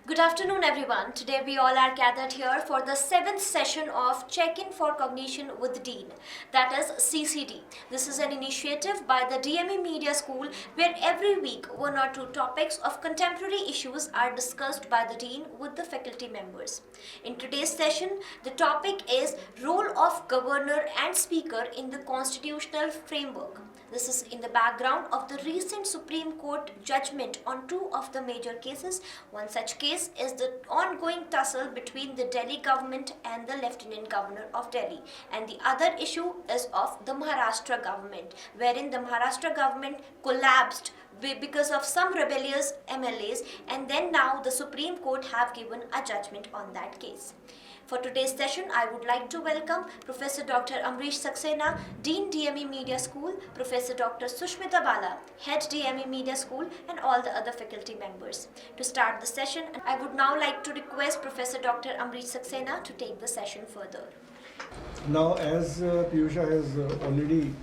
Good afternoon, everyone. Today, we all are gathered here for the seventh session of Check In for Cognition with the Dean, that is CCD. This is an initiative by the DME Media School where every week one or two topics of contemporary issues are discussed by the Dean with the faculty members. In today's session, the topic is Role of Governor and Speaker in the Constitutional Framework. This is in the background of the recent Supreme Court judgment on two of the major cases. One such case is the ongoing tussle between the Delhi government and the Lieutenant Governor of Delhi, and the other issue is of the Maharashtra government, wherein the Maharashtra government collapsed because of some rebellious MLAs, and then now the Supreme Court have given a judgment on that case. For today's session, I would like to welcome Professor Dr. Amrish Saxena, Dean DME Media School, Professor Dr. Sushmita Bala, Head DME Media School, and all the other faculty members. To start the session, I would now like to request Professor Dr. Amrish Saxena to take the session further. Now, as Piyusha has already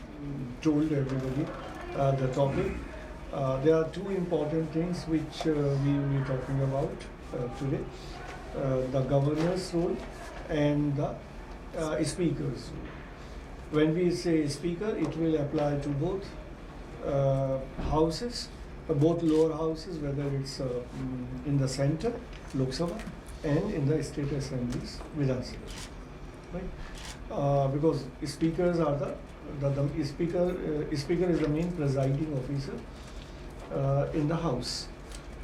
told everybody the topic, there are two important things which we will be talking about today. The governor's role and the speaker's role. When we say speaker, it will apply to both houses, both lower houses, whether it's in the center, Lok Sabha, and in the state assemblies, Vidhan Sabha. Right? Because speakers are the speaker is the main presiding officer in the house.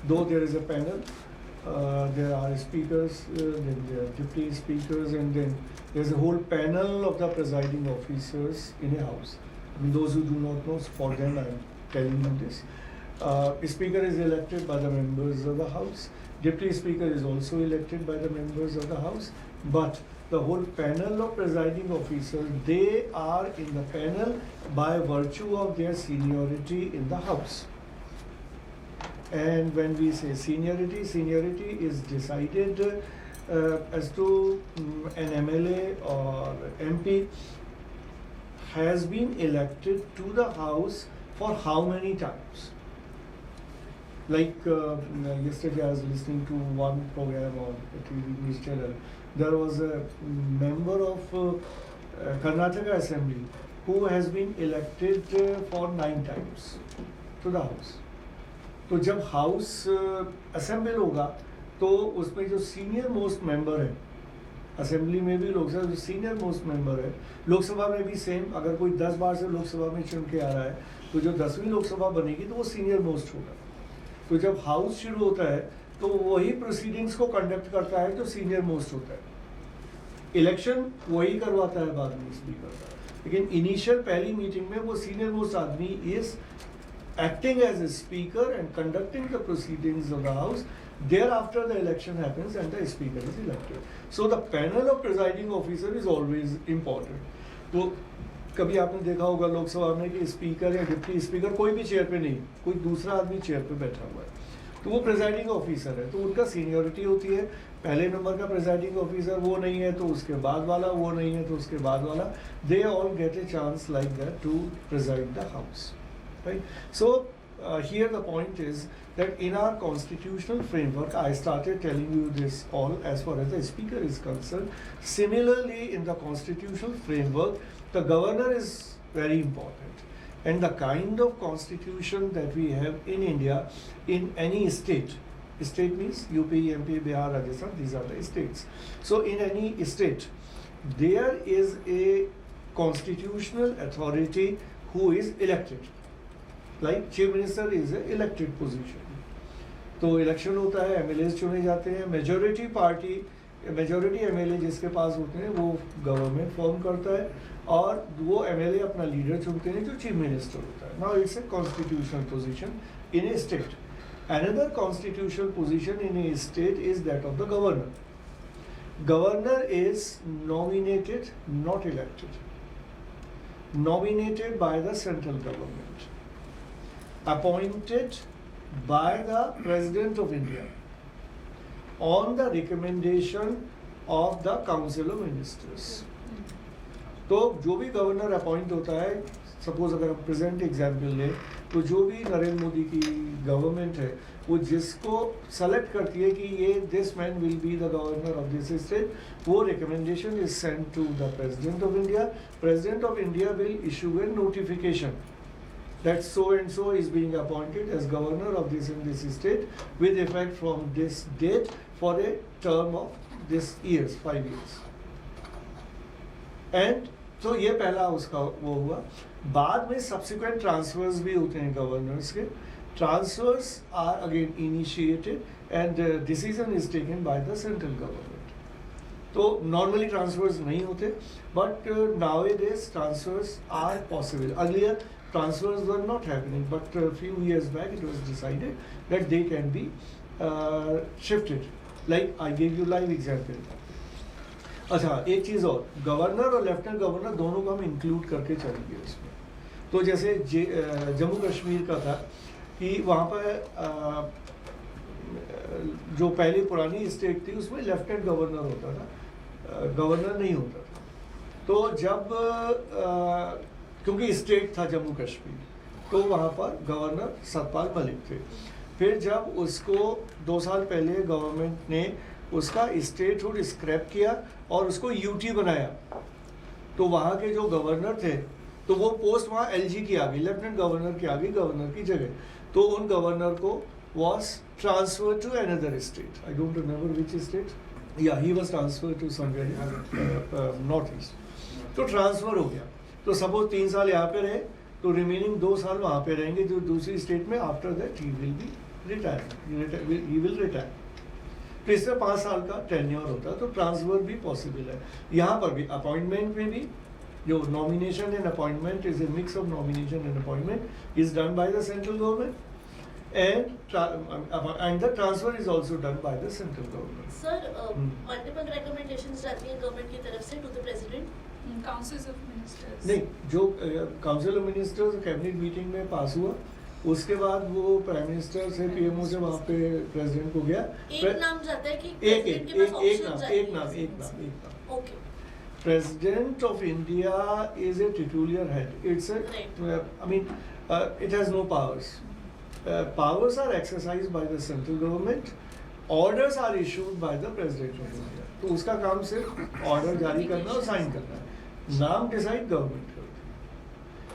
Though there is a panel, there are speakers, then there are deputy speakers, and then there's a whole panel of the presiding officers in a house. I mean, those who do not know, for them I'm telling you this. Speaker is elected by the members of the house. Deputy speaker is also elected by the members of the house. But the whole panel of presiding officers, they are in the panel by virtue of their seniority in the house. And when we say seniority is decided as to an MLA or MP has been elected to the house for how many times. Like yesterday I was listening to one program on TV News Channel. There was a member of Karnataka Assembly who has been elected for 9 times to the house. तो जब house assemble होगा तो उसमें जो senior most member है, assembly में भी लोकसभा जो सीनियर मोस्ट मेंबर है, लोकसभा में भी सेम, अगर कोई 10 बार से लोकसभा में चुन के आ रहा है तो जो 10वीं लोकसभा बनेगी तो वो सीनियर मोस्ट होगा. तो जब हाउस शुरू होता है तो वही प्रोसीडिंग्स को कंडक्ट करता है जो सीनियर मोस्ट होता है. इलेक्शन वही करवाता है बाद में स्पीकर का, लेकिन इनिशियल पहली मीटिंग में वो सीनियर मोस्ट आदमी is acting as a speaker and conducting the proceedings of the house. Thereafter the election happens and the speaker is elected. So the panel of presiding officer is always important. तो कभी आपने देखा होगा लोकसभा में कि speaker या deputy speaker कोई भी चेयर पे नहीं, कोई दूसरा आदमी चेयर पे बैठा हुआ है, तो वो प्रेजाइडिंग ऑफिसर है, तो उनका सीनियरिटी होती है. पहले नंबर का प्रेजाइडिंग ऑफिसर वो नहीं है तो उसके बाद वाला, वो नहीं है तो उसके बाद वाला. They all get a chance like that to preside the house. Right? So here the point is that in our constitutional framework, I started telling you this all as far as the speaker is concerned. Similarly, in the constitutional framework, the governor is very important. And the kind of constitution that we have in India, in any state means UP, MP, Bihar, Rajasthan, these are the states. So in any state, there is a constitutional authority who is elected. Like Chief Minister is an elected position. तो election होता है, MLAs चुने जाते हैं, majority MLA जिसके पास होते हैं वो गवर्नमेंट फॉर्म करता है और वो MLA अपना लीडर चुनते हैं जो चीफ मिनिस्टर होता है. Now it's a constitutional position in a state. Another constitutional position in a state is that of the governor. Governor is nominated, not elected. Nominated by the central government. Appointed by the President of India on the recommendation of the Council of Ministers. तो जो भी governor appoint होता है, suppose अगर हम present example लें, तो जो भी नरेंद्र मोदी की गवर्नमेंट है वो जिसको सेलेक्ट करती है कि ये this man will be the governor of this state, वो recommendation is send to the president of India. President of India will issue a notification that so and so is being appointed as governor of this and this state with effect from this date for a term of this years, 5 years. And तो ये पहला उसका वो हुआ. बाद में subsequent transverse भी होते हैं गवर्नर्स के. Transfers are again initiated and decision is taken by the central government. तो नॉर्मली ट्रांसफर्स नहीं होते, but nowadays transfers are possible. Earlier transfers were not happening, but a few years back it was decided that they can be shifted. Like I gave you live example. अच्छा, एक चीज़ और, governor और lieutenant governor दोनों को हम include करके चलेंगे इसमें. तो जैसे जम्मू कश्मीर का था कि वहाँ पर जो पहली पुरानी स्टेट थी उसमें लेफ्टिनेंट गवर्नर होता था, गवर्नर नहीं होता था. तो जब क्योंकि स्टेट था जम्मू कश्मीर, तो वहाँ पर गवर्नर सतपाल मलिक थे. फिर जब उसको 2 साल पहले गवर्नमेंट ने उसका स्टेटहुड स्क्रैप किया और उसको यूटी बनाया, तो वहाँ के जो गवर्नर थे, तो वो पोस्ट वहाँ एलजी की आ गई, लेफ्टिनेंट गवर्नर की आ गई गवर्नर की जगह. तो उन गवर्नर को was transfer to another state. I don't remember which state. या he was transfer to somewhere north east. तो ट्रांसफर हो गया. तो सपोज 3 साल यहाँ पे रहे, तो रिमेनिंग 2 साल वहाँ पे रहेंगे जो दूसरी स्टेट में. After that he will be he will retire. तो इससे 5 साल का टेन्योर होता है. तो ट्रांसफर भी पॉसिबल है. यहाँ पर भी अपॉइंटमेंट में भी जो nomination and appointment is a mix of nomination and appointment is done by the central government, and the transfer is also done by the central government. Sir, multiple recommendations रहती हैं government की तरफ से to the president. Councils of Ministers. नहीं, जो council of ministers cabinet meeting में पास हुआ, उसके बाद वो प्राइम मिनिस्टर से पीएमओ से वहाँ पे प्रेसिडेंट को गया. एक नाम जाता है कि एक नाम. Okay. President of India is a titular head. It's a, I mean, it has no powers. Powers are exercised by the central government. Orders are issued by the President of India. तो उसका काम सिर्फ order जारी करना और sign करना है. नाम डिसाइड गवर्नमेंट करती है.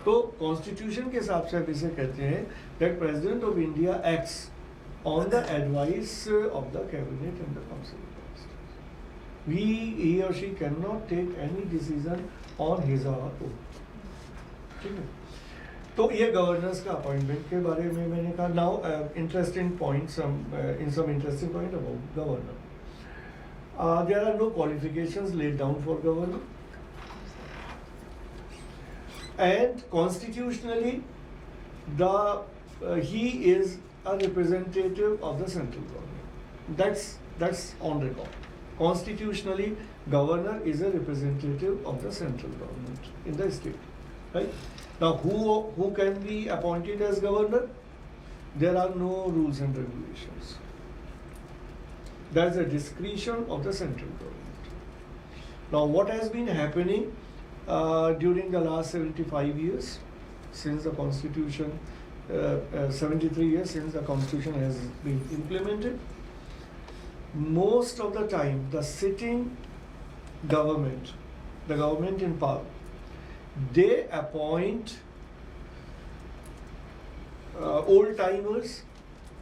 तो कॉन्स्टिट्यूशन के हिसाब से हम इसे कहते हैं that president of India acts on the advice of the cabinet and the council of ministers. he or she cannot take any decision on his or her own. ठीक है. तो ये गवर्नर्स का अपॉइंटमेंट के बारे में मैंने कहा. Now interesting points in some interesting point about governor. There are no qualifications laid down for governor, and constitutionally, he is a representative of the central government. That's on record. Constitutionally, governor is a representative of the central government in the state. Right? Now, who can be appointed as governor? There are no rules and regulations. That is a discretion of the central government. Now, what has been happening during the last 75 years since the constitution, 73 years since the constitution has been implemented? Most of the time, the sitting government, the government in power, they appoint old timers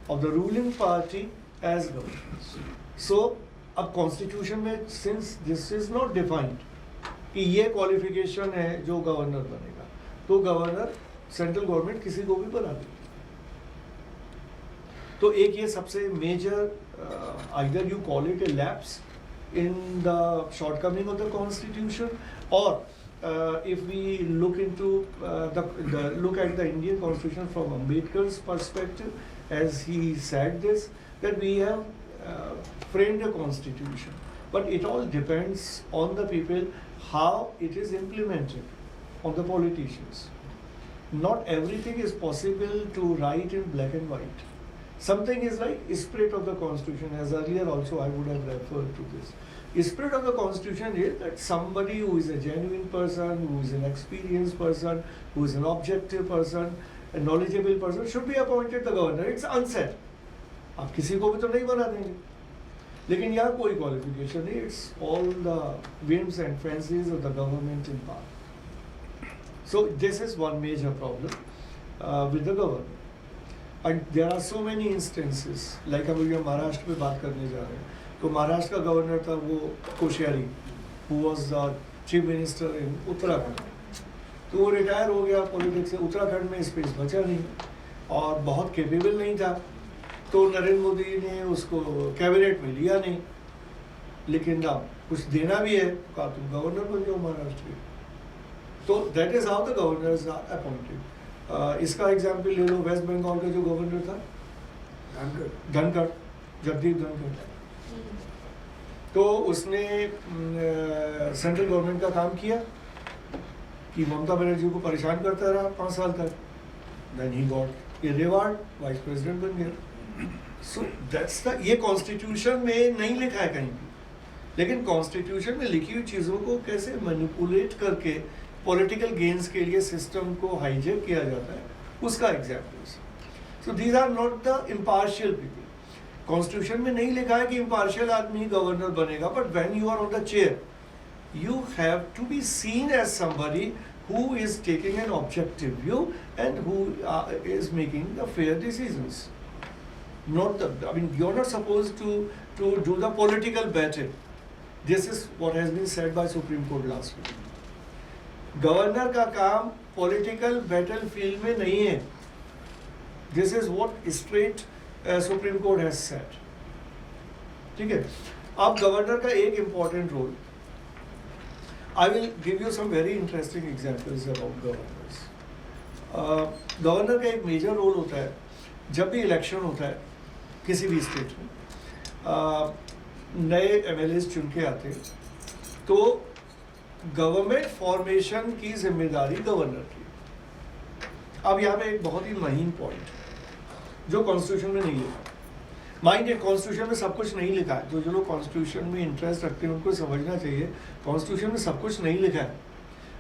of the ruling party as governors. So, अब constitution में since this is not defined कि ये qualification है जो governor बनेगा, तो governor central government किसी को भी बना देगी. तो एक ये सबसे major either you call it a lapse in the shortcoming of the constitution, और if we look into look at the Indian Constitution from Ambedkar's perspective, as he said this, that we have framed a constitution, but it all depends on the people how it is implemented, on the politicians. Not everything is possible to write in black and white. Something is like spirit of the constitution, as earlier also I would have referred to this. Spirit of the constitution is that somebody who is a genuine person, who is an experienced person, who is an objective person, a knowledgeable person should be appointed the governor. It's unsaid. आप किसी को भी तो नहीं बना देंगे, लेकिन यहाँ कोई qualification नहीं. It's all the whims and fancies of the government in power. So this is one major problem with the government. And there are so many instances, like हम यहाँ महाराष्ट्र पे बात करने जा रहे हैं, तो महाराष्ट्र का गवर्नर था वो Koshyari, who was the chief minister in Uttarakhand. तो वो रिटायर हो गया पॉलिटिक्स से. उत्तराखंड में स्पेस बचा नहीं और बहुत कैपेबल नहीं था, तो नरेंद्र मोदी ने उसको कैबिनेट में लिया नहीं. लेकिन ना कुछ देना भी है, कहा तुम गवर्नर बन जाओ महाराष्ट्र के. तो that is how the governors are appointed. इसका एग्जाम्पल ले लो, वेस्ट बंगाल का जो गवर्नर था धनखड़, जगदीप धनखड़. तो उसने सेंट्रल गवर्नमेंट का काम किया कि ममता बनर्जी को परेशान करता रहा 5 साल तक. Then he got a reward, vice president बन गया. सो दैट्स द, ये कॉन्स्टिट्यूशन में नहीं लिखा है कहीं भी, लेकिन कॉन्स्टिट्यूशन में लिखी हुई चीज़ों को कैसे मैनिपुलेट करके पॉलिटिकल गेन्स के लिए सिस्टम को हाईजेक किया जाता है, उसका example. So these are not the impartial people. Constitution में नहीं लिखा है कि इम्पार्शियल आदमी गवर्नर बनेगा, but when you are on the chair you have to be seen as somebody who is taking an objective view and who is making the fair decisions. Not the, I mean, you're not supposed to do the political battle. This is what has been said by Supreme Court last week. Governor का काम political battle field में नहीं है. This is what straight Supreme Court has said. ठीक है. अब governor का एक important role, I will give you some very interesting examples about governors. Governor का एक मेजर रोल होता है जब भी इलेक्शन होता है किसी भी स्टेट में. नए MLAs चुन के आते हैं, तो गवर्नमेंट फॉर्मेशन की जिम्मेदारी गवर्नर की. अब यहाँ पे एक बहुत ही महीन पॉइंट जो कॉन्स्टिट्यूशन में नहीं लिखा. माइंड ये कॉन्स्टिट्यूशन में सब कुछ नहीं लिखा है. तो जो लोग कॉन्स्टिट्यूशन में इंटरेस्ट रखते हैं उनको समझना चाहिए कॉन्स्टिट्यूशन में सब कुछ नहीं लिखा है,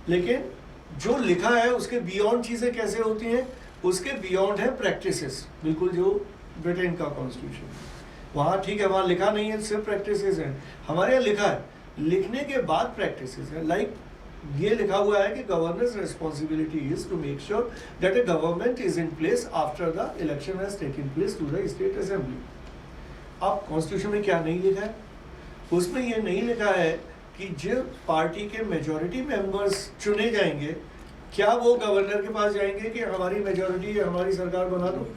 लेकिन जो लिखा है उसके बियॉन्ड चीज़ें कैसे होती हैं, उसके बियॉन्ड है प्रैक्टिसेस. बिल्कुल जो ब्रिटेन का कॉन्स्टिट्यूशन, वहाँ ठीक है, वहाँ लिखा नहीं है, सिर्फ प्रैक्टिसेस हैं. हमारे यहाँ लिखा है, लिखने के बाद प्रैक्टिसेस है. लाइक ये लिखा हुआ है कि governors responsibility is to make sure that a government is in place after the election has taken place to the state assembly. अब कॉन्स्टिट्यूशन में क्या नहीं लिखा है, उसमें ये नहीं लिखा है कि जो पार्टी के मेजॉरिटी मेंबर्स चुने जाएंगे, क्या वो गवर्नर के पास जाएंगे कि हमारी मेजॉरिटी है, हमारी सरकार बना दो,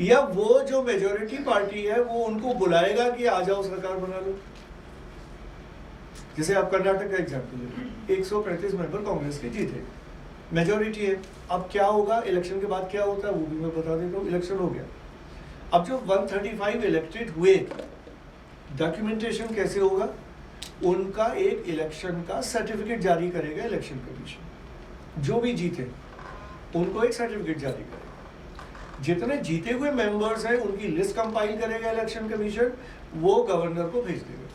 या वो जो मेजॉरिटी पार्टी है वो उनको बुलाएगा कि आ जाओ सरकार बना लो. जैसे आप कर्नाटक का एग्जाम्पल ले, 135 मेंबर कांग्रेस के जीते, मेजॉरिटी है. अब क्या होगा, इलेक्शन के बाद क्या होता है वो भी मैं बता देता हूँ. इलेक्शन हो गया, अब जो 135 इलेक्टेड हुए, डॉक्यूमेंटेशन कैसे होगा, उनका एक इलेक्शन का सर्टिफिकेट जारी करेगा इलेक्शन कमीशन. जो भी जीते उनको एक सर्टिफिकेट जारी करेगा. जितने जीते हुए मेंबर्स हैं उनकी लिस्ट कंपाइल करेगा इलेक्शन कमीशन, वो गवर्नर को भेज देगा.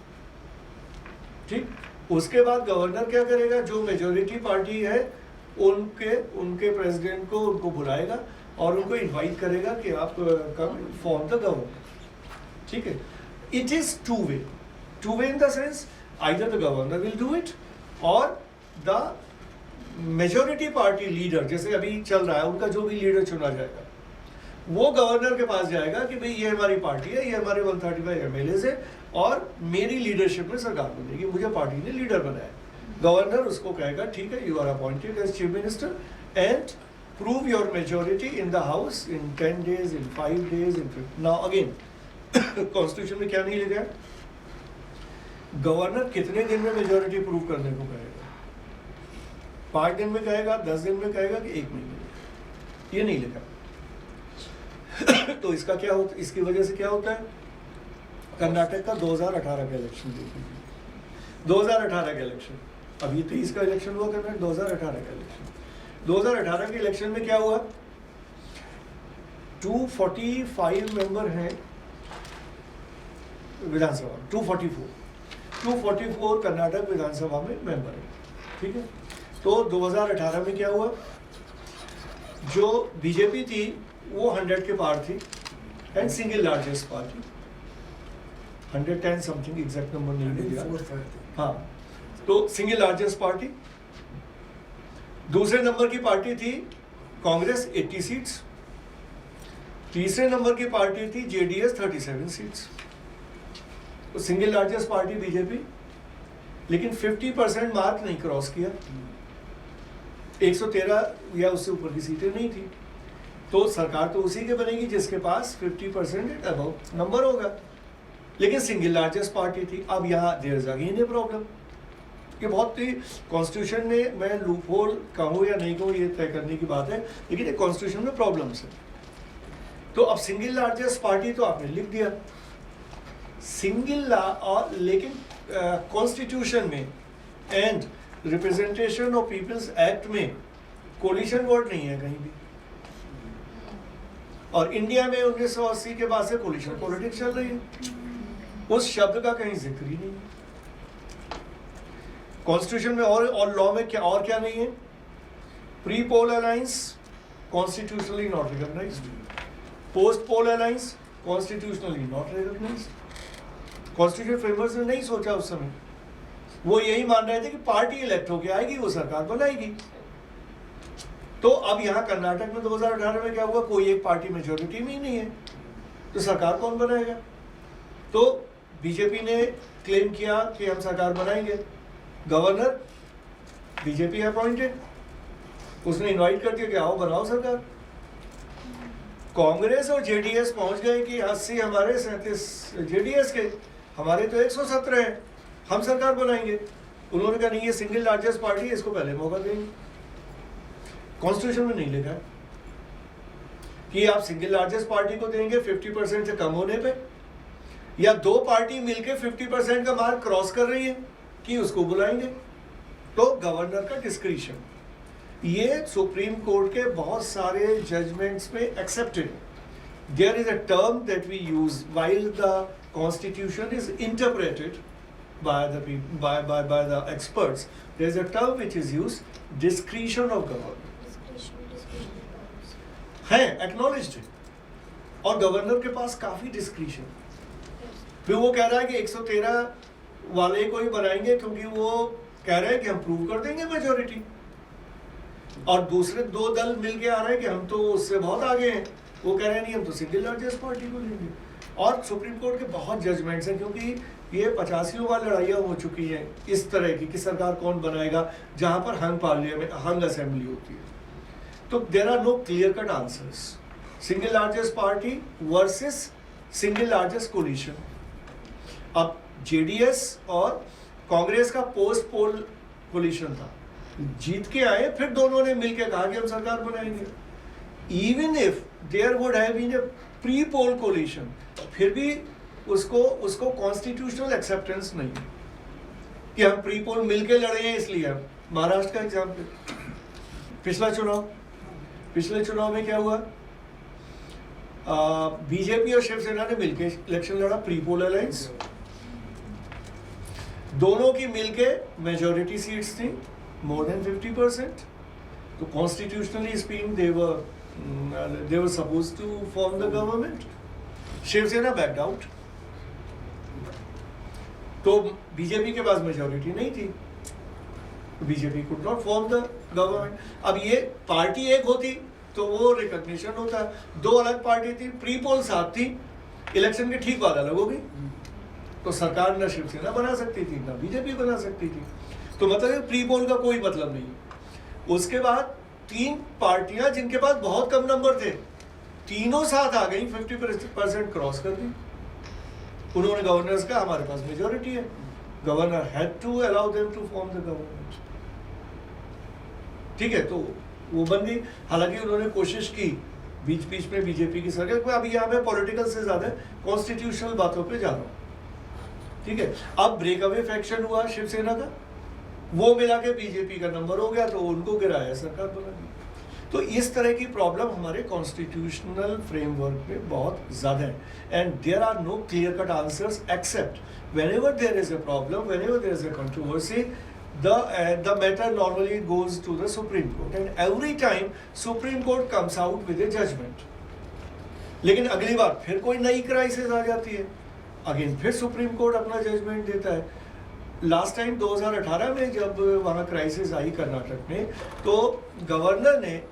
ठीक. उसके बाद गवर्नर क्या करेगा, जो मेजॉरिटी पार्टी है उनके प्रेसिडेंट को उनको बुलाएगा और उनको इनवाइट करेगा कि आप कम फॉर्म द गवर्नर. ठीक है. It is two way in the sense either the governor will do it और द मेजॉरिटी पार्टी लीडर, जैसे अभी चल रहा है, उनका जो भी लीडर चुना जाएगा वो गवर्नर के पास जाएगा कि भाई ये हमारी पार्टी है, ये हमारे 135 MLAs है और मेरी लीडरशिप में सरकार बनेगी, मुझे पार्टी ने लीडर बनाया. गवर्नर उसको कहेगा ठीक है, you are appointed as chief minister and prove your majority in the house in 10 days, in 5 days, in 50. Now again, constitution में क्या नहीं लिखा है, गवर्नर कितने दिन में मेजॉरिटी प्रूव करने को कहेगा. 5 दिन में कहेगा, 10 दिन में कहेगा कि 1 महीने में, ये नहीं लिखा. तो इसका क्या होता है, इसकी वजह से क्या होता है, कर्नाटक का 2018 का इलेक्शन देखिए. 2018 का इलेक्शन, अभी 23 का इलेक्शन हुआ करना, 2018 का इलेक्शन. 2018 के इलेक्शन में क्या हुआ, 245 मेंबर हैं विधानसभा, 244 कर्नाटक विधानसभा में मेंबर है, ठीक है। तो 2018 में क्या हुआ, जो बीजेपी थी वो 100 के पार थी and single largest party, 110 something, exact number नहीं दिया, हाँ, तो सिंगल लार्जेस्ट पार्टी। दूसरे नंबर की पार्टी थी कांग्रेस 80 सीट्स, तीसरे नंबर की पार्टी थी जेडीएस 37 सीट्स। तो सिंगल लार्जेस्ट पार्टी बीजेपी, लेकिन 50% मार्क नहीं क्रॉस किया, 113 या उससे ऊपर की सीटें नहीं थी। तो सरकार तो उसी के बनेगी जिसके पास 50% अबव नंबर होगा, लेकिन सिंगल लार्जेस्ट पार्टी थी। अब यहाँ there is again a problem, ये बहुत ही कॉन्स्टिट्यूशन में, मैं लूप होल कहूँ या नहीं कहूँ ये तय करने की बात है, लेकिन एक कॉन्स्टिट्यूशन में प्रॉब्लम्स है। तो अब सिंगल लार्जेस्ट पार्टी तो आपने लिख दिया, सिंगल और लेकिन कॉन्स्टिट्यूशन में and representation of peoples act में कोलिशन वर्ड नहीं है कहीं भी, और इंडिया में 1980 के बाद से कोलिशन पॉलिटिक्स चल रही है, उस शब्द का कहीं जिक्र ही नहीं है कॉन्स्टिट्यूशन में। और लॉ में क्या नहीं है, pre poll alliance constitutionally not recognised, post poll alliance constitutionally not recognised. Constitution framework ने नहीं सोचा उस समय, वो यही मान रहे थे कि पार्टी इलेक्ट होके आएगी, वो सरकार बनाएगी। तो अब यहाँ कर्नाटक में 2018 में क्या हुआ, कोई एक पार्टी मेजोरिटी में ही नहीं है, तो सरकार कौन बनाएगा। तो बीजेपी ने क्लेम किया कि हम सरकार बनाएंगे, गवर्नर बीजेपी अपॉइंटेड, उसने इनवाइट कर दिया कि आओ बनाओ सरकार। कांग्रेस और जेडीएस पहुंच गए कि 80 हमारे 37 जेडीएस के, हमारे तो 117 हैं, हम सरकार बनाएंगे। उन्होंने कहा नहीं, ये सिंगल लार्जेस्ट पार्टी है, इसको पहले मौका देंगे। कॉन्स्टिट्यूशन में नहीं लिखा है कि आप सिंगल लार्जेस्ट पार्टी को देंगे 50% से कम होने पे, या दो पार्टी मिलकर 50% का मार्क क्रॉस कर रही है कि उसको बुलाएंगे। तो गवर्नर का डिस्क्रिशन, ये सुप्रीम कोर्ट के बहुत सारे जजमेंट्स में accepted. There is a term that we use while the constitution is interpreted by the experts. There is a term which is used, discretion of governor. है acknowledged है, और governor के पास काफी discretion. फिर वो कह रहा है कि 113 वाले को ही बनाएंगे क्योंकि वो कह रहे हैं कि हम प्रूव कर देंगे मेजोरिटी, और दूसरे दो दल मिलके आ रहे हैं कि हम तो उससे बहुत आगे हैं, वो कह रहे हैं नहीं हम तो सिंगल लार्जेस्ट पार्टी को लेंगे। और सुप्रीम कोर्ट के बहुत जजमेंट्स हैं, क्योंकि ये 85 बार लड़ाइयाँ हो चुकी हैं इस तरह की कि सरकार कौन बनाएगा, जहाँ पर हंग पार्लियामेंट, हंग असेंबली होती है। तो there are no clear cut answers, single largest party versus single largest coalition. अब जेडीएस और कांग्रेस का पोस्ट पोल कोलिशन था, जीत के आए, फिर दोनों ने मिलकर कहा कि हम सरकार बनाएंगे। Even if there would have been a pre poll coalition, फिर भी उसको कॉन्स्टिट्यूशनल एक्सेप्टेंस नहीं है कि हम प्री पोल मिलके लड़े हैं इसलिए। हम महाराष्ट्र का एग्जाम्पल, पिछले चुनाव में क्या हुआ, बीजेपी और शिवसेना ने मिलके इलेक्शन लड़ा, प्री पोल अलायंस, दोनों की मिलके मेजॉरिटी सीट्स थी, मोर देन 50%। तो constitutionally speaking they were supposed to form the government. Shiv Sena backed out, तो बीजेपी के पास मेजॉरिटी नहीं थी, BJP could not form the government. अब ये पार्टी एक होती तो वो रिकॉग्निशन होता, दो अलग पार्टी थी, प्री पोल साथ थी, इलेक्शन के ठीक बाद अलग हो गई, तो सरकार न शिवसेना बना सकती थी न बीजेपी बना सकती थी। तो मतलब प्री पोल का कोई मतलब नहीं। उसके बाद 3 पार्टियां जिनके पास बहुत कम नंबर थे, तीनों साथ आ गई, 50% क्रॉस कर दी। उन्होंने गवर्नर्स का हमारे पास मेजॉरिटी है, governor had to allow them to form the government, ठीक है, तो वो बन गई। हालांकि उन्होंने कोशिश की बीच बीच में बीजेपी की सरकार, अभी यहाँ पे पॉलिटिकल से ज्यादा कॉन्स्टिट्यूशनल बातों पे जा रहा हूँ, ठीक है। अब ब्रेकअवे फैक्शन हुआ शिवसेना का, वो मिला के बीजेपी का नंबर हो गया, तो उनको गिराया, सरकार बना दी। तो इस तरह की प्रॉब्लम हमारे कॉन्स्टिट्यूशनल फ्रेमवर्क में बहुत ज़्यादा है, and there are no clear cut answers except whenever there is a problem, whenever there is a controversy, the matter normally goes to the Supreme Court, and every time Supreme Court comes out with a judgment. लेकिन अगली बार फिर कोई नई crisis आ जाती है, again फिर supreme court अपना judgement देता है। लास्ट टाइम 2018 में जब वहाँ क्राइसिस आई कर्नाटक में, तो गवर्नर ने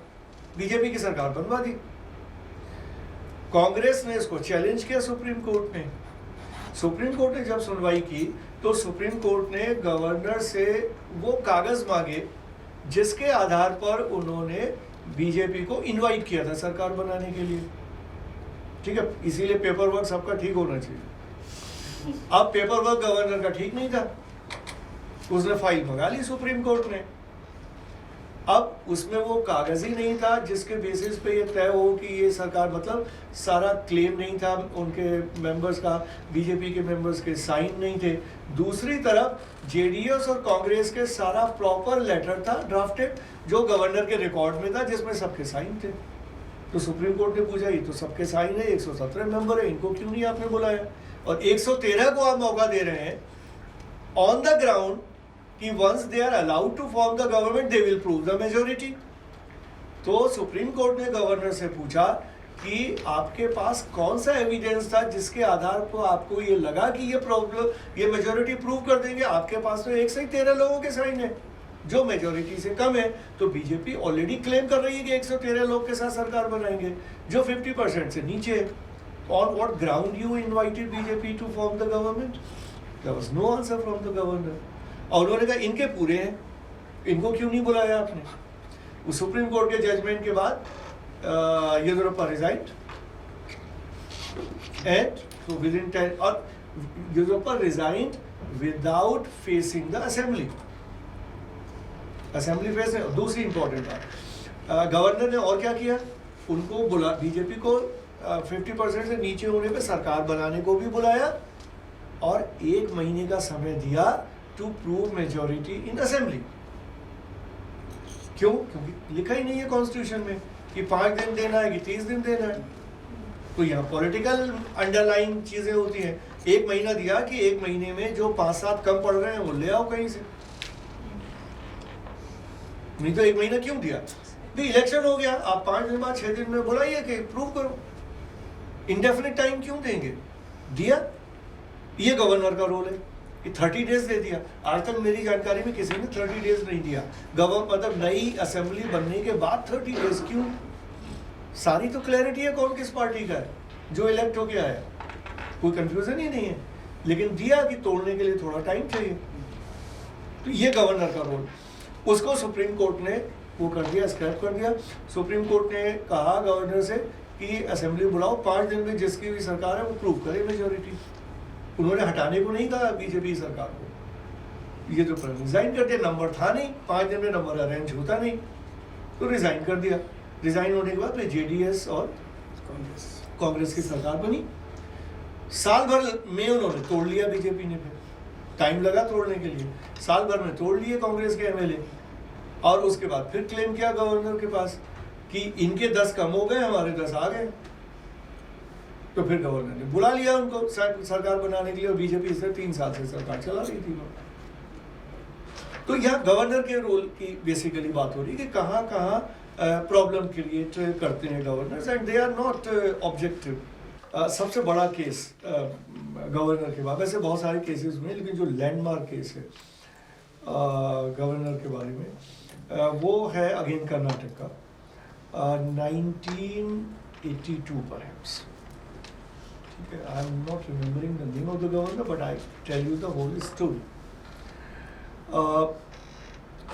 बीजेपी की सरकार बनवा दी, कांग्रेस ने इसको चैलेंज किया सुप्रीम कोर्ट में। सुप्रीम कोर्ट ने जब सुनवाई की तो सुप्रीम कोर्ट ने गवर्नर से वो कागज मांगे जिसके आधार पर उन्होंने बीजेपी को इनवाइट किया था सरकार बनाने के लिए, ठीक है। इसीलिए पेपर वर्क सबका ठीक होना चाहिए। अब पेपर वर्क गवर्नर का ठीक नहीं था, उसने फाइल मंगा ली सुप्रीम कोर्ट ने। अब उसमें वो कागज ही नहीं था जिसके बेसिस पे ये तय हो कि ये सरकार, मतलब सारा क्लेम नहीं था उनके मेंबर्स का, बीजेपी के मेंबर्स के साइन नहीं थे। दूसरी तरफ जेडीएस और कांग्रेस के सारा प्रॉपर लेटर था ड्राफ्टेड, जो गवर्नर के रिकॉर्ड में था, जिसमें सबके साइन थे। तो सुप्रीम कोर्ट ने पूछा, ये तो सबके साइन है, 117 मेंबर है, इनको क्यों नहीं आपने बुलाया? और 113 को आप मौका दे रहे हैं ऑन द ग्राउंड कि once they are allowed to form the government they will prove the majority. तो सुप्रीम कोर्ट ने गवर्नर से पूछा कि आपके पास कौन सा एविडेंस था जिसके आधार पर आपको ये लगा कि ये प्रॉब्लम, ये मेजोरिटी प्रूव कर देंगे? आपके पास तो 113 लोगों के साइन है, जो मेजोरिटी से कम है। तो बीजेपी ऑलरेडी क्लेम कर रही है कि 113 लोग के साथ सरकार बनाएंगे, जो 50% से नीचे है। On what ground you invited BJP to form the government? There was no answer from the governor. और उन्होंने कहा इनके पूरे हैं, इनको क्यों नहीं बुलाया आपने? उस सुप्रीम कोर्ट के जजमेंट के बाद Yeddyurappa resigned, and so within 10, और Yeddyurappa resigned without facing the assembly. Assembly face है। दूसरी इंपॉर्टेंट बात, गवर्नर ने और क्या किया, उनको बुला, बीजेपी को 50% से नीचे होने पे सरकार बनाने को भी बुलाया, और 1 महीने का समय दिया to prove majority in assembly. क्यों? क्योंकि लिखा ही नहीं है कॉन्स्टिट्यूशन में कि 5 दिन देना है कि 30 दिन देना है। तो यहाँ पॉलिटिकल अंडरलाइन चीजें होती हैं। 1 महीना दिया कि 1 महीने में जो 5-7 कम पड़ रहे हैं वो ले आओ कहीं से, नहीं तो 1 महीना क्यों दिया? भी इलेक्शन हो गया, आप 5 दिन बाद 6 दिन में बुलाइए कि प्रूव करो। इंडेफिनिट टाइम क्यों देंगे? दिया, ये गवर्नर का रोल है कि 30 डेज दे दिया। आज तक मेरी जानकारी में किसी ने 30 डेज नहीं दिया। मतलब नई असेंबली बनने के बाद 30 डेज क्यों? सारी तो क्लैरिटी है कौन किस पार्टी का है, जो इलेक्ट हो गया है, कोई कंफ्यूजन ही नहीं है। लेकिन दिया कि तोड़ने के लिए थोड़ा टाइम चाहिए। तो ये गवर्नर का रोल, उसको सुप्रीम कोर्ट ने वो कर दिया, स्क्रैप कर दिया। सुप्रीम कोर्ट ने कहा गवर्नर से कि असेंबली बुलाओ, 5 दिन में जिसकी भी सरकार है वो प्रूव करे मेजोरिटी। उन्होंने हटाने को नहीं कहा बीजेपी सरकार को, ये तो रिजाइन कर दिया। नंबर था नहीं, 5 दिन में नंबर अरेंज होता नहीं, तो रिजाइन कर दिया। रिजाइन होने के बाद फिर जेडीएस और कांग्रेस की सरकार बनी। साल भर में उन्होंने तोड़ लिया बीजेपी ने, फिर टाइम लगा तोड़ने के लिए, साल भर में तोड़ लिए कांग्रेस के एमएलए। और उसके बाद फिर क्लेम किया गवर्नर के पास कि इनके 10 कम हो गए, हमारे 10 आ गए। तो फिर गवर्नर ने बुला लिया उनको सरकार बनाने के लिए, और बीजेपी से 3 साल से सरकार चला रही थी। तो यहाँ गवर्नर के रोल की बेसिकली बात हो रही है कि कहाँ कहाँ प्रॉब्लम क्रिएट करते हैं governors, and they are not objective. सबसे बड़ा केस गवर्नर के बाद, वैसे बहुत सारे केसेस हुए, लेकिन जो लैंडमार्क केस है गवर्नर के बारे में, वो है अगेन कर्नाटक का, 1982 परहैप्स। ठीक है, I am not remembering the name of the governor, but I tell you the whole story.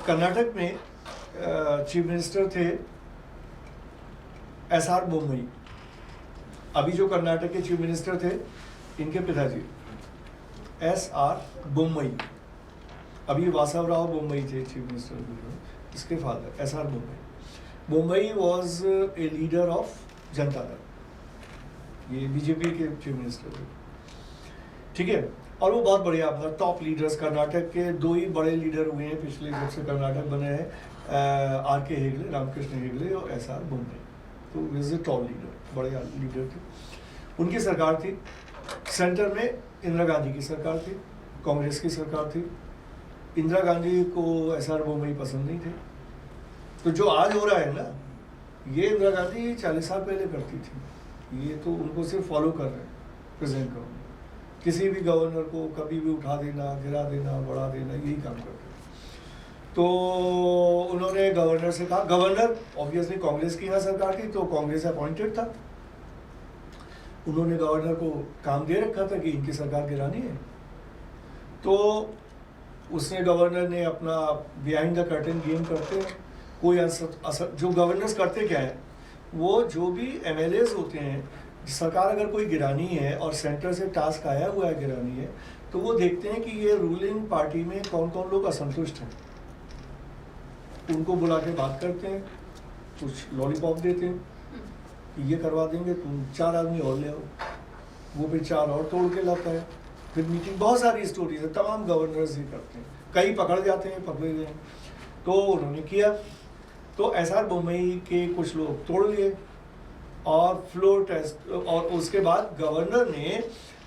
Karnataka में चीफ मिनिस्टर थे एसआर बोम्मई। अभी जो कर्नाटक के चीफ मिनिस्टर थे, इनके पिताजी एसआर बोम्मई, अभी वासवराव बोम्मई थे चीफ मिनिस्टर, इसके father SR Bommai. Bommai was a leader of Janata Dal, ये बीजेपी के चीफ मिनिस्टर थे। ठीक है, और वो बहुत बढ़िया मतलब टॉप लीडर्स कर्नाटक के 2 ही बड़े लीडर हुए हैं पिछले जब से कर्नाटक बने हैं, आर के हेगड़े, रामकृष्ण हेगड़े और एस आर बोम्बे। तो इज ए टॉप लीडर, बड़े लीडर थे। उनकी सरकार थी, सेंटर में इंदिरा गांधी की सरकार थी, कांग्रेस की सरकार थी। इंदिरा गांधी को एस आर बोम्बे पसंद नहीं थे। तो जो आज हो रहा है ना, ये इंदिरा गांधी 40 साल पहले करती थी। ये तो उनको सिर्फ फॉलो कर रहे हैं प्रेजेंट गवर्नमेंट। किसी भी गवर्नर को कभी भी उठा देना, गिरा देना, बढ़ा देना, यही काम करते हैं। तो उन्होंने गवर्नर से कहा, गवर्नर ऑब्वियसली कांग्रेस की यहाँ सरकार थी तो कांग्रेस अपॉइंटेड था। उन्होंने गवर्नर को काम दे रखा था कि इनकी सरकार गिरानी है। तो उसने गवर्नर ने अपना बिहाइंड द कर्टन गेम करते हैं, कोई असर जो गवर्नर्स करते क्या है, वो जो भी एमएलएज होते हैं, सरकार अगर कोई गिरानी है और सेंटर से टास्क आया हुआ है गिरानी है, तो वो देखते हैं कि ये रूलिंग पार्टी में कौन कौन लोग असंतुष्ट हैं, उनको बुला के बात करते हैं, कुछ लॉलीपॉप देते हैं कि ये करवा देंगे, तुम 4 आदमी और ले आओ। वो फिर 4 और तोड़ के लाता है, फिर मीटिंग। बहुत सारी स्टोरीज है, तमाम गवर्नर्स ही करते हैं, कई पकड़ जाते हैं, पकड़े गए। तो उन्होंने किया, तो एस आर बोम्बई के कुछ लोग तोड़ लिए और फ्लोर टेस्ट, और उसके बाद गवर्नर ने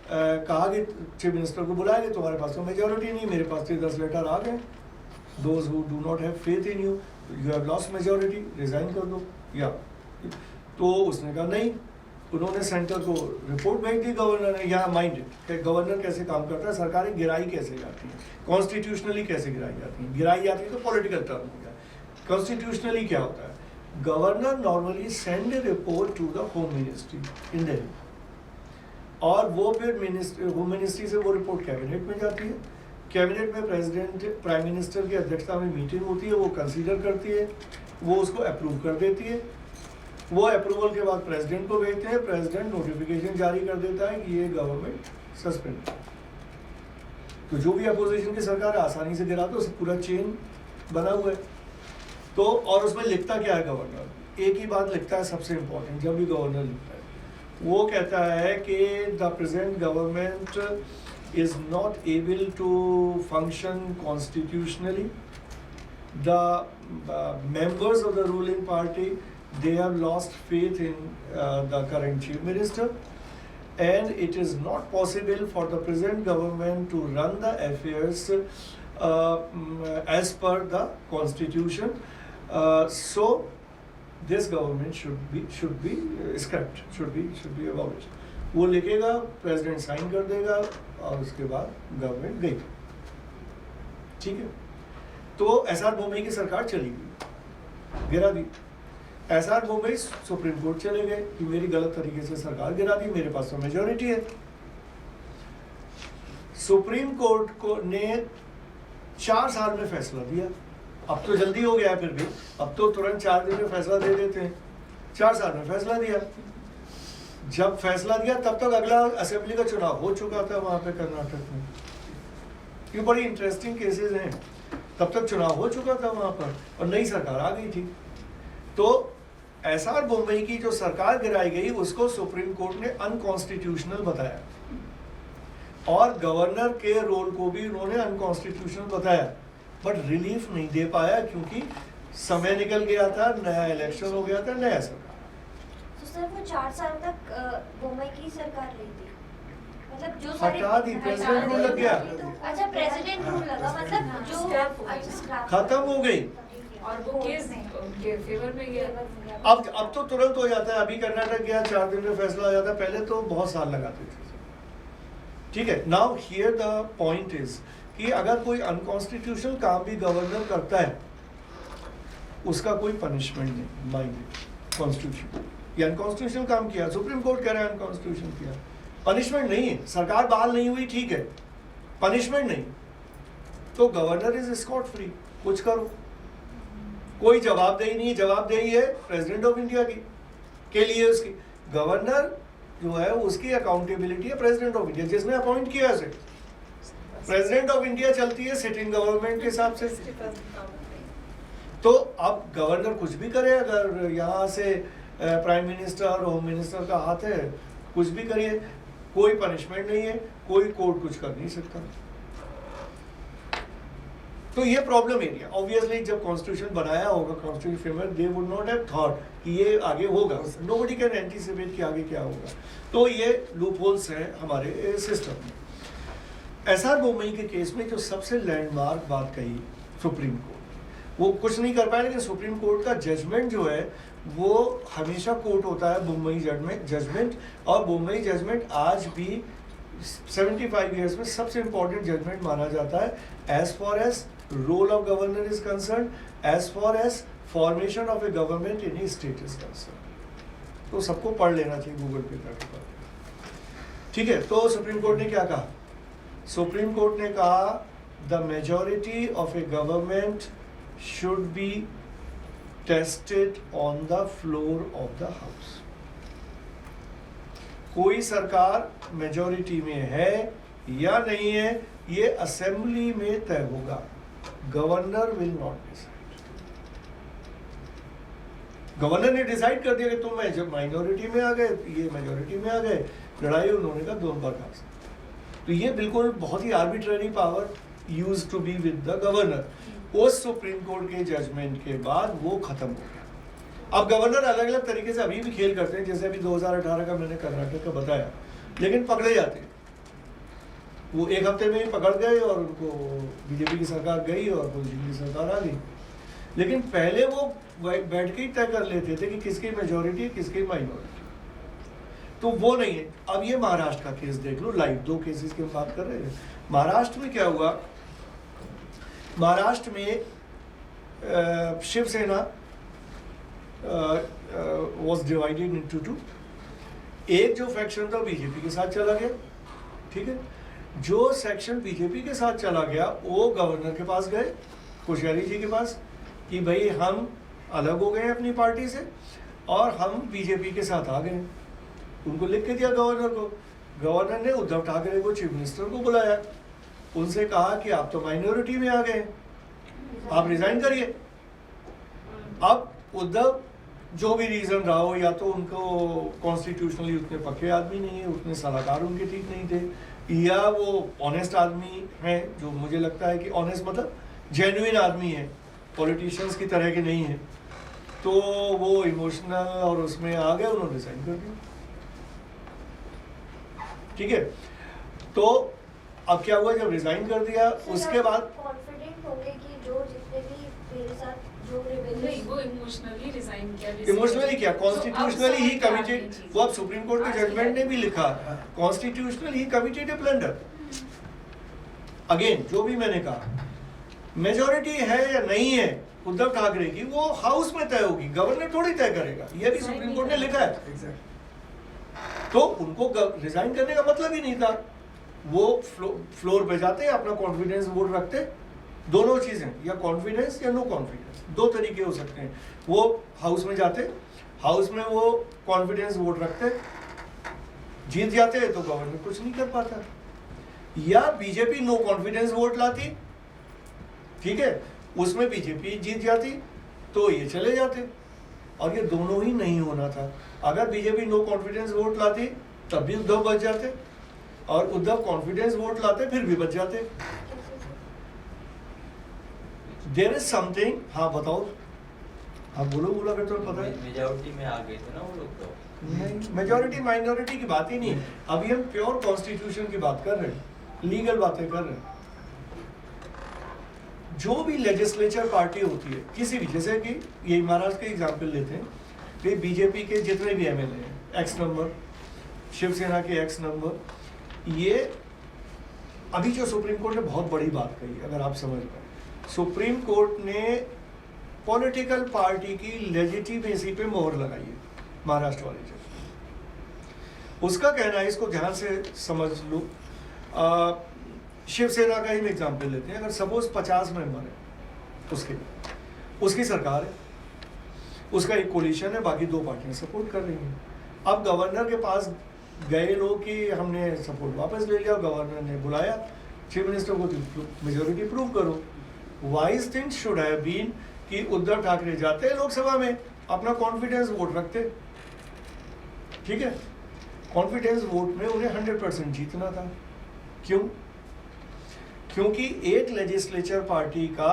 कहा कि चीफ मिनिस्टर को बुलाया कि तुम्हारे पास तो मेजोरिटी नहीं, मेरे पास तो 10 लेटर आ गए, those who do not have faith in you, you have lost majority, resign कर दो। या तो उसने कहा नहीं। उन्होंने सेंटर को रिपोर्ट भेज दी गवर्नर ने। यहाँ माइंड कि गवर्नर कैसे काम करता है, सरकारें गिराई कैसे जाती हैं, कॉन्स्टिट्यूशनली कैसे गिराई जाती हैं। गिराई जाती है तो पॉलिटिकल टर्म हो गया, कॉन्स्टिट्यूशनली क्या होता है, governor normally send a report to the home ministry in Delhi, और वो फिर होम मिनिस्ट्री से वो रिपोर्ट कैबिनेट में जाती है। कैबिनेट में प्रेसिडेंट प्राइम मिनिस्टर की अध्यक्षता में मीटिंग होती है, वो कंसीडर करती है, वो उसको अप्रूव कर देती है। वो अप्रूवल के बाद प्रेसिडेंट को भेजते हैं, प्रेसिडेंट नोटिफिकेशन जारी कर देता है कि ये गवर्नमेंट सस्पेंड। तो जो भी अपोजिशन की सरकार आसानी से गिरा, तो उसे पूरा चेन बना हुआ है। तो और उसमें लिखता क्या है गवर्नर, एक ही बात लिखता है सबसे इम्पोर्टेंट, जब भी गवर्नर लिखता है वो कहता है कि the present government is not able to function constitutionally, the members of the ruling party, they have lost faith in the current chief minister, and it is not possible for the present government to run the affairs as per the constitution. So this government should be scrapped, should be abolished. वो लिखेगा, president sign कर देगा, और उसके बाद government गई। ठीक है, तो एस आर बोम्बे की सरकार चली गई, गिरा दी। S R Bommai supreme court चले गए कि मेरी गलत तरीके से सरकार गिरा दी, मेरे पास तो मेजोरिटी है। सुप्रीम कोर्ट को ने 4 साल में फैसला दिया। अब तो जल्दी हो गया, फिर भी अब तो तुरंत 4 दिन में फैसला दे देते हैं। 4 साल में फैसला दिया। जब फैसला दिया तब तक अगला असेंबली का चुनाव हो चुका था वहां पे कर्नाटक में। ये बड़ी इंटरेस्टिंग केसेस हैं। तब तक चुनाव हो चुका था वहां पर और नई सरकार आ गई थी। तो एस आर बोम्बे की जो सरकार गिराई गई उसको सुप्रीम कोर्ट ने अनकॉन्स्टिट्यूशनल बताया, और गवर्नर के रोल को भी उन्होंने अनकॉन्स्टिट्यूशनल बताया, बट रिलीफ नहीं दे पाया क्योंकि समय निकल गया था, नया इलेक्शन हो गया था, नया सरकार। तो सर वो 4 साल तक बोम्बे की सरकार रही थी, मतलब जो हटा दी, प्रेसिडेंट रूल लग गया। अच्छा, प्रेसिडेंट रूल लगा, मतलब जो खत्म हो गई। और वो केस उनके फेवर में गया। अब तो तुरंत हो जाता है। अभी कर्नाटक गया, 4 दिन में फैसला हो जाता है, पहले तो बहुत साल लगाते थे। ठीक है, now here the point is कि अगर कोई अनकॉन्स्टिट्यूशनल काम भी गवर्नर करता है उसका कोई पनिशमेंट नहीं, माइंड कॉन्स्टिट्यूशन। ये अनकॉन्स्टिट्यूशनल काम किया, सुप्रीम कोर्ट कह रहा है अनकॉन्स्टिट्यूशनल किया, पनिशमेंट नहीं है। सरकार बहाल नहीं हुई, ठीक है, पनिशमेंट नहीं, तो गवर्नर इज स्कॉट फ्री, कुछ करो, कोई जवाबदेही नहीं। जवाबदेही है प्रेसिडेंट ऑफ इंडिया की के लिए, उसकी गवर्नर जो है उसकी अकाउंटेबिलिटी है प्रेसिडेंट ऑफ इंडिया, जिसने अपॉइंट किया उसे। प्रेसिडेंट ऑफ इंडिया चलती है सिटिंग गवर्नमेंट के हिसाब से। तो अब गवर्नर कुछ भी करे, अगर यहाँ से प्राइम मिनिस्टर और होम मिनिस्टर का हाथ है, कुछ भी करिए। कोई पनिशमेंट नहीं है, कोई कोर्ट कुछ कर नहीं सकता। तो ये प्रॉब्लम एरिया, ऑब्वियसली जब कॉन्स्टिट्यूशन बनाया होगा constitution framework, they would not have thought कि ये आगे होगा, नोबडी कैन एंटीसिपेट कि आगे क्या होगा। तो ये लूप होल्स हैं हमारे सिस्टम में। एसआर बोमई के केस में जो सबसे लैंडमार्क बात कही सुप्रीम कोर्ट, वो कुछ नहीं कर पाया, लेकिन सुप्रीम कोर्ट का जजमेंट जो है वो हमेशा कोर्ट होता है बोमई जजमेंट, और बोमई जजमेंट आज भी 75 ईयर्स में सबसे इम्पोर्टेंट जजमेंट माना जाता है as far as role of governor is concerned, as far as formation of a government in a state is concerned. तो सबको पढ़ लेना चाहिए गूगल पे जाकर। ठीक है, तो सुप्रीम कोर्ट ने क्या कहा? सुप्रीम कोर्ट ने कहा the majority of a government should be tested on the floor of the house. कोई सरकार मेजॉरिटी में है या नहीं है, ये असेंबली में तय होगा, governor will not decide. Governor ने डिसाइड कर दिया कि तुम जब माइनॉरिटी में आ गए, ये मेजॉरिटी में आ गए, लड़ाई उन्होंने कहा दोनों बर्खास्त। तो ये बिल्कुल बहुत ही arbitrary power used to be with the governor. उस सुप्रीम कोर्ट के जजमेंट के बाद वो खत्म हो गया। अब गवर्नर अलग अलग तरीके से अभी भी खेल करते हैं, जैसे अभी 2018 का मैंने कर्नाटक का बताया, लेकिन पकड़े जाते हैं। वो एक हफ्ते में ही पकड़ गए और उनको बीजेपी की सरकार गई और पोजीशन की सरकार आ गई। लेकिन पहले वो बैठ के ही तय कर लेते थे कि किसकी मेजॉरिटी किसकी माइनॉरिटी, तो वो नहीं है। अब ये महाराष्ट्र का केस देख लो, लाइव 2 केसेस की हम बात कर रहे हैं। महाराष्ट्र में क्या हुआ? महाराष्ट्र में शिवसेना वॉज डिवाइडेड इनटू 2। एक जो फैक्शन था बीजेपी के साथ चला गया, ठीक है। जो सेक्शन बीजेपी के साथ चला गया वो गवर्नर के पास गए, कोश्यारी जी के पास, कि भाई हम अलग हो गए अपनी पार्टी से और हम बीजेपी के साथ आ गए। उनको लिख के दिया गवर्नर को। गवर्नर ने उद्धव ठाकरे को, चीफ मिनिस्टर को बुलाया, उनसे कहा कि आप तो माइनॉरिटी में आ गए, आप रिजाइन करिए। अब उद्धव जो भी रीजन रहा हो, या तो उनको कॉन्स्टिट्यूशनली उतने पक्के आदमी नहीं है, उतने सलाहकार उनके ठीक नहीं थे, या वो ऑनेस्ट आदमी हैं, जो मुझे लगता है कि ऑनेस्ट मतलब जेन्युइन आदमी है, पॉलिटिशियंस की तरह के नहीं है, तो वो इमोशनल और उसमें आ गए, उन्होंने रिजाइन कर दिया। ठीक है, तो अब क्या हुआ, जब रिजाइन कर दिया उसके बाद कॉन्फिडेंट होंगे कि जो जितने भी मेरे साथ जो नहीं, वो इमोशनली रिजाइन किया। इमोशनली क्या, कॉन्स्टिट्यूशनली ही तो कमिटेड। वो अब सुप्रीम कोर्ट के जजमेंट ने भी लिखा, कॉन्स्टिट्यूशनल ही कमिटेड ए ब्लंडर। अगेन जो भी मैंने कहा, मेजॉरिटी है या नहीं है उद्धव ठाकरे की, वो हाउस में तय होगी, गवर्नर थोड़ी तय करेगा। ये भी सुप्रीम कोर्ट ने लिखा है। तो उनको रिजाइन करने का मतलब ही नहीं था। वो फ्लोर पे जाते, अपना कॉन्फिडेंस वोट रखते, दोनों चीजें, या कॉन्फिडेंस या नो कॉन्फिडेंस, 2 तरीके हो सकते हैं। वो हाउस में जाते, हाउस में वो कॉन्फिडेंस वोट रखते, जीत जाते तो गवर्नर कुछ नहीं कर पाता, या बीजेपी नो कॉन्फिडेंस वोट लाती, ठीक है, उसमें बीजेपी जीत जाती तो ये चले जाते। और ये दोनों ही नहीं होना था। अगर बीजेपी नो कॉन्फिडेंस वोट लाती तब भी उद्धव बच जाते, और उद्धव कॉन्फिडेंस वोट लाते फिर भी बच जाते। There is something. हाँ बताओ, हाँ बोलो अगर तुम्हें पता है। मेजॉरिटी में आ गए थे ना वो लोग तो। नहीं, मेजॉरिटी माइनॉरिटी की बात ही नहीं, अभी हम प्योर कॉन्स्टिट्यूशन की बात कर रहे हैं, लीगल बातें कर रहे हैं। जो भी लेजिस्लेचर पार्टी होती है किसी भी, जैसे कि ये महाराष्ट्र के एग्जाम्पल लेते हैं, कि बीजेपी के जितने भी एमएलए हैं एक्स नंबर, शिवसेना के एक्स नंबर, ये अभी जो सुप्रीम कोर्ट ने बहुत बड़ी बात कही, अगर आप समझ पाए, सुप्रीम कोर्ट ने पॉलिटिकल पार्टी की लेजिटिमेसी पे मोहर लगाई है महाराष्ट्र वाले जज। उसका कहना है, इसको ध्यान से समझ लो, शिवसेना का ही एग्जाम्पल लेते हैं। अगर सपोज 50 मेंबर है, उसकी सरकार है, उसका एक कोलिशन है, बाकी 2 पार्टियां सपोर्ट कर रही हैं। अब गवर्नर के पास गए लोग कि हमने सपोर्ट वापस ले लिया, गवर्नर ने बुलाया चीफ मिनिस्टर को, मेजोरिटी प्रूव करो। Wise thing should have been कि उद्धव ठाकरे जाते लोकसभा में, अपना कॉन्फिडेंस वोट रखते, ठीक है, कॉन्फिडेंस वोट में उन्हें 100% जीतना था। क्यों? क्योंकि एक लेजिस्लेचर पार्टी का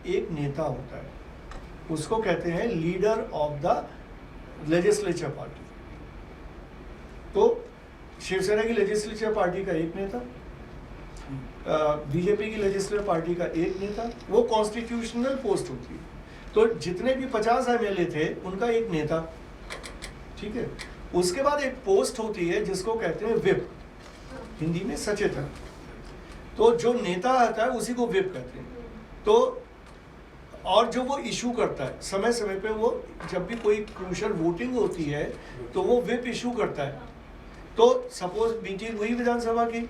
एक नेता होता है, उसको कहते हैं leader of the legislature party. तो शिवसेना की लेजिस्लेचर पार्टी का एक नेता, बीजेपी की लेजिस्लेटिव पार्टी का एक नेता, वो कॉन्स्टिट्यूशनल पोस्ट होती है। तो जितने भी 50 एमएलए थे उनका एक नेता, ठीक है। उसके बाद एक पोस्ट होती है जिसको कहते हैं विप, हिंदी में सचेतक। तो जो नेता आता है उसी को विप कहते हैं। तो और जो वो इशू करता है समय समय पे, वो जब भी कोई क्रूशियल वोटिंग होती है तो वो विप इशू करता है। तो सपोज मीटिंग हुई विधानसभा की,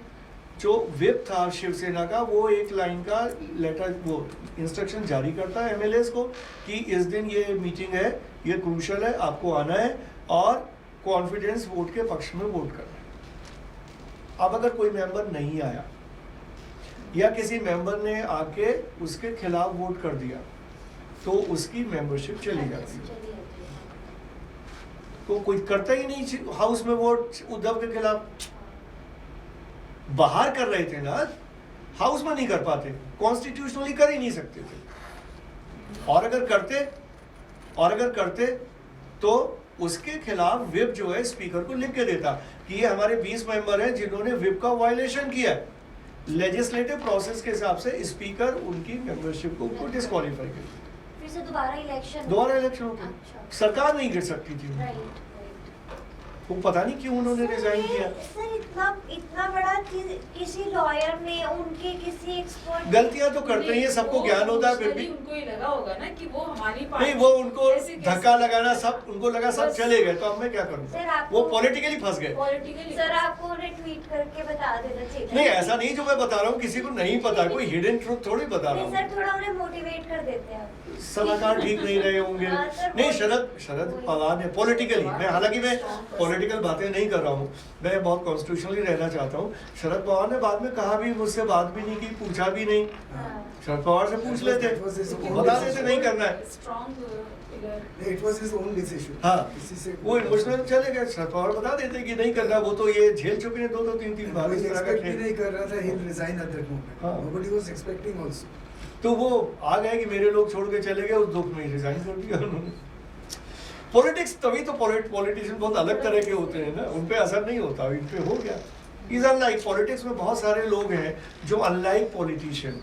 जो विप था शिवसेना का, वो एक लाइन का लेटर, वो इंस्ट्रक्शन जारी करता है एमएलएस को कि इस दिन ये मीटिंग है, ये क्रूशियल है, आपको आना है और कॉन्फिडेंस वोट के पक्ष में वोट करना है। अब अगर कोई मेंबर नहीं आया या किसी मेंबर ने आके उसके खिलाफ वोट कर दिया तो उसकी मेंबरशिप चली जाती है। तो कोई करता ही नहीं हाउस में वोट उद्धव के खिलाफ। बाहर कर रहे थे ना, हाउस में नहीं कर पाते, कॉन्स्टिट्यूशनली कर ही नहीं सकते थे। और अगर करते तो उसके खिलाफ विप जो है स्पीकर को लिख के देता कि ये हमारे 20 मेंबर हैं जिन्होंने विप का वायलेशन किया है। लेजिस्लेटिव प्रोसेस के हिसाब से स्पीकर उनकी मेंबरशिप को डिस्क्वालीफाई कर, फिर से दोबारा इलेक्शन होता। अच्छा। सरकार नहीं गिर सकती थी। वो पता नहीं क्यों उन्होंने रिजाइन किया। सर इतना बड़ा चीज किसी लॉयर ने, उनके किसी एक्सपर्ट, गलतियां तो करते ही है, सबको ज्ञान होता है, फिर भी उनको ही लगा होगा ना कि वो हमारी नहीं, वो उनको धक्का लगाना, सब उनको लगा सब चले गए, तो अब मैं क्या करूं? वो पॉलिटिकली फंस गए। सर आपको उन्हें ट्वीट करके बता देना चाहिए। नहीं, ऐसा नहीं जो मैं बता रहा हूँ किसी को नहीं पता, कोई हिडन ट्रूथ थोड़ी बता रहा हूँ। सर थोड़ा उन्हें मोटिवेट कर देते हैं। सलाहकार ठीक नहीं रहे होंगे। नहीं, शरद पवार ने पॉलिटिकली, मैं हालांकि मैं पॉलिटिकल बातें नहीं कर रहा हूँ, मैं बहुत कॉन्स्टिट्यूशनली रहना चाहता हूँ। शरद पवार ने बाद में कहा भी, मुझसे बात भी नहीं की, पूछा भी नहीं। शरद पवार से पूछ लेते, बता देते नहीं करना है। It was his own decision. हाँ, वो इमोशनल चले गए। शरद पवार बता देते कि नहीं करना, वो तो ये झेल चुके हैं 2-3 बार इस तरह का खेल। नहीं कर रहा था, he'll resign at that moment. हाँ। Nobody was expecting also. तो वो आ गए कि मेरे लोग छोड़ के चले गए, उस दुख में रिजाइन कर दिया उन्होंने। पॉलिटिक्स, तभी तो पॉलिटिशियन बहुत अलग तरह के होते हैं ना, उन पे असर नहीं होता, इन पे हो गया। इज अनलाइक, पॉलिटिक्स में बहुत सारे लोग हैं जो अनलाइक पॉलिटिशियन,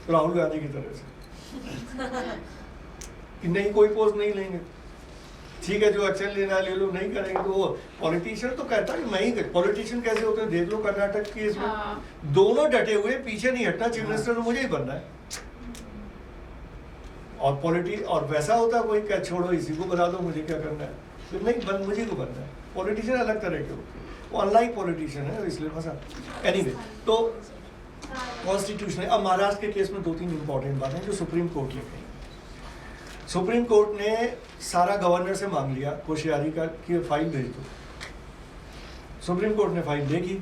राहुल गांधी की तरह से कि नहीं कोई पोस्ट नहीं लेंगे, ठीक है जो एक्शन लेना ले लो, नहीं करेंगे। तो वो पॉलिटिशियन तो कहता है मैं ही, पॉलिटिशियन कैसे होते हैं देख लो कर्नाटक की इसमें। हाँ। दोनों डटे हुए, पीछे नहीं हटना, चीफ मिनिस्टर मुझे ही बनना है। और वैसा होता है कोई क्या, छोड़ो इसी को बता दो मुझे क्या करना है, तो नहीं मुझे को बनना है। पॉलिटिशियन अलग तरह के होते हैं, वो अनलाइक पॉलिटिशियन है, इसलिए फंसा। एनीवे, तो कॉन्स्टिट्यूशन। अब महाराष्ट्र के केस में 2-3 इंपॉर्टेंट बातें जो सुप्रीम कोर्ट ने कही। सुप्रीम कोर्ट ने सारा गवर्नर से मांग लिया होशियारी का कि फाइल भेज दो। सुप्रीम कोर्ट ने फाइल देखी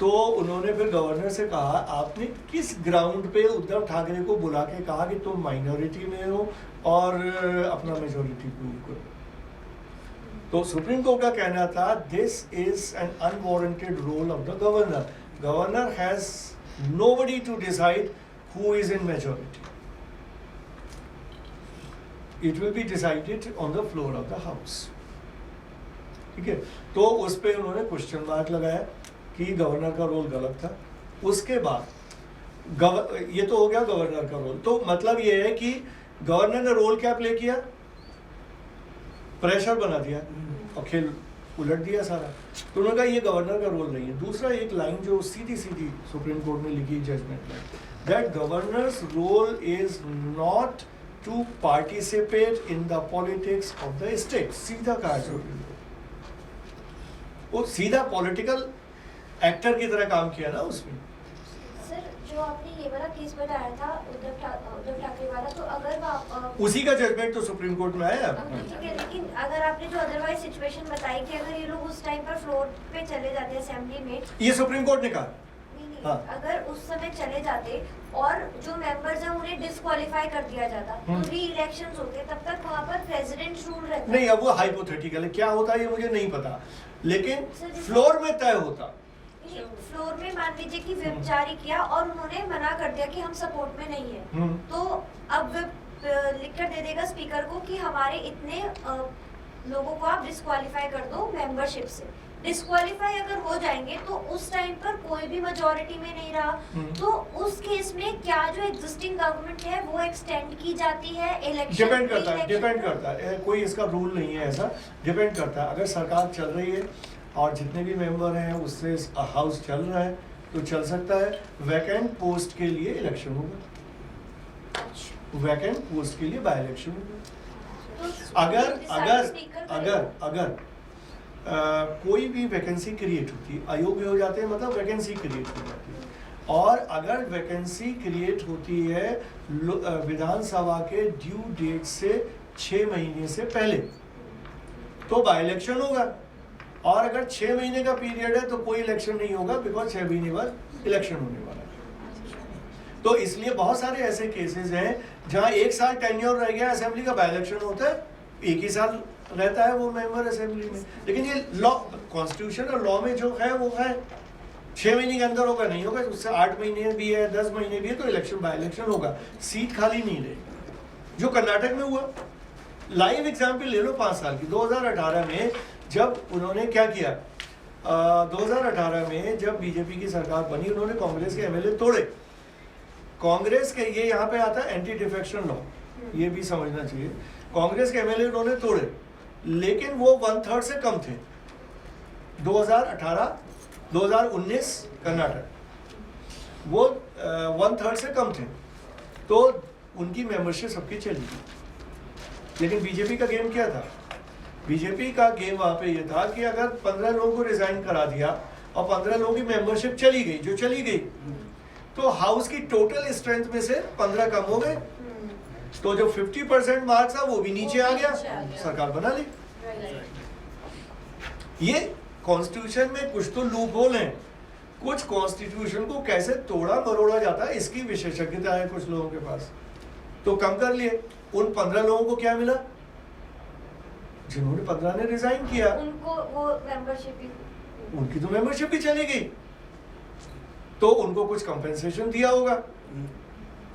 तो उन्होंने फिर गवर्नर से कहा आपने किस ग्राउंड पे उद्धव ठाकरे को बुला के कहा कि तुम माइनॉरिटी में हो और अपना मेजॉरिटी प्रूव करो। तो सुप्रीम कोर्ट का कहना था this is an unwarranted role of the governor. Governor has nobody to decide who is in majority, it will be decided on the floor of the house. ठीक है, तो उस पर उन्होंने क्वेश्चन मार्क लगाया कि गवर्नर का रोल गलत था। उसके बाद ये तो हो गया गवर्नर का रोल, तो मतलब ये है कि गवर्नर ने रोल क्या प्ले किया, प्रेशर बना दिया और खेल उलट दिया सारा। तो उन्होंने कहा ये गवर्नर का रोल नहीं है। दूसरा एक लाइन जो सीधी सुप्रीम कोर्ट ने लिखी जजमेंट में, that governor's role is not to participate in the politics of the state. सीधा कहा सुप्रीम कोर्ट, वो सीधा पॉलिटिकल एक्टर की तरह काम किया ना उसमें। सर जो आपने ये वाला केस बताया था उद्धव ठाकरे वाला, तो अगर उसी का जजमेंट तो सुप्रीम कोर्ट में आया। ठीक है, लेकिन अगर आपने जो अदरवाइज सिचुएशन बताई कि अगर ये लोग उस टाइम पर फ्लोर पे चले जाते हैं असेंबली में, ये सुप्रीम कोर्ट ने कहा। नहीं हाँ। अगर उस समय चले जाते और जो मेंबर्स हैं उन्हें डिस्क्वालीफाई कर दिया जाता तो री इलेक्शंस होते, तब तक वहाँ पर प्रेसिडेंट रूल रहता। नहीं, अब वो हाइपोथेटिकल है, क्या होता है ये मुझे नहीं पता, लेकिन सर, जैसे- फ्लोर में तय होता। फ्लोर में मान लीजिए कि व्हिप जारी किया और उन्होंने मना कर दिया कि हम सपोर्ट में नहीं है, तो अब व्हिप लिख कर दे देगा स्पीकर को कि हमारे इतने लोगों को आप डिस्क्वालीफाई कर दो मेंबरशिप से। डिस्क्वालीफाई अगर हो जाएंगे तो उस टाइम पर कोई भी मेजोरिटी में नहीं रहा, तो उस केस में क्या जो एग्जिस्टिंग गवर्नमेंट है वो एक्सटेंड की जाती है इलेक्शन? डिपेंड करता है, कोई इसका रूल नहीं है ऐसा, डिपेंड करता है। अगर सरकार चल रही है और जितने भी मेंबर हैं उससे हाउस चल रहा है तो चल सकता है। वैकेंट पोस्ट के लिए इलेक्शन होगा, वैकेंट पोस्ट के लिए बाय इलेक्शन होगा। अगर कोई भी वैकेंसी क्रिएट होती है, अयोग्य हो जाते हैं मतलब वैकेंसी क्रिएट हो जाती है, और अगर वैकेंसी क्रिएट होती है विधानसभा के ड्यू डेट से 6 महीने से पहले तो बाय इलेक्शन होगा, और अगर 6 महीने का पीरियड है तो कोई इलेक्शन नहीं होगा, बिकॉज 6 महीने बाद इलेक्शन होने वाला है। तो इसलिए बहुत सारे ऐसे केसेस हैं जहां 1 साल टेन्योर रह गया असेंबली का, बाय इलेक्शन होता है, 1 ही साल रहता है वो मेंबर असेंबली में। लेकिन ये लॉ, कॉन्स्टिट्यूशन और लॉ में जो है वो है 6 महीने के अंदर होगा, नहीं होगा उससे 8 महीने भी है, 10 महीने भी है, तो इलेक्शन बाय इलेक्शन होगा, सीट खाली नहीं रहेगी। जो कर्नाटक में हुआ, लाइव एग्जाम्पल ले लो 5 साल की। 2018 में जब उन्होंने क्या किया, 2018 में जब बीजेपी की सरकार बनी, उन्होंने कांग्रेस के एमएलए तोड़े। कांग्रेस के, ये यहाँ पे आता है एंटी डिफेक्शन लॉ, ये भी समझना चाहिए। कांग्रेस के एमएलए उन्होंने तोड़े, लेकिन वो 1/3 से कम थे। 2019 कर्नाटक, वो 1/3 से कम थे, तो उनकी मेंबरशिप सबकी चली गई। लेकिन बीजेपी का गेम क्या था? बीजेपी का गेम वहां पे ये था कि अगर 15 लोगों को रिजाइन करा दिया और 15 लोगों की मेंबरशिप चली गई, जो चली गई, तो हाउस की टोटल स्ट्रेंथ में से 15 कम हो गए, तो जो 50% मार्क्स था वो भी नीचे आ गया, सरकार बना ली। ये कॉन्स्टिट्यूशन में कुछ तो लूप होल हैं, कुछ कॉन्स्टिट्यूशन को कैसे तोड़ा मरोड़ा जाता है इसकी विशेषज्ञता है कुछ लोगों के पास, तो कम कर लिए। उन 15 लोगों को क्या मिला? जिन्होंने 15 ने रिजाइन किया, उनको वो मेंबरशिप, उनकी तो मेंबरशिप भी चली गई, तो उनको कुछ कंपेंसेशन दिया होगा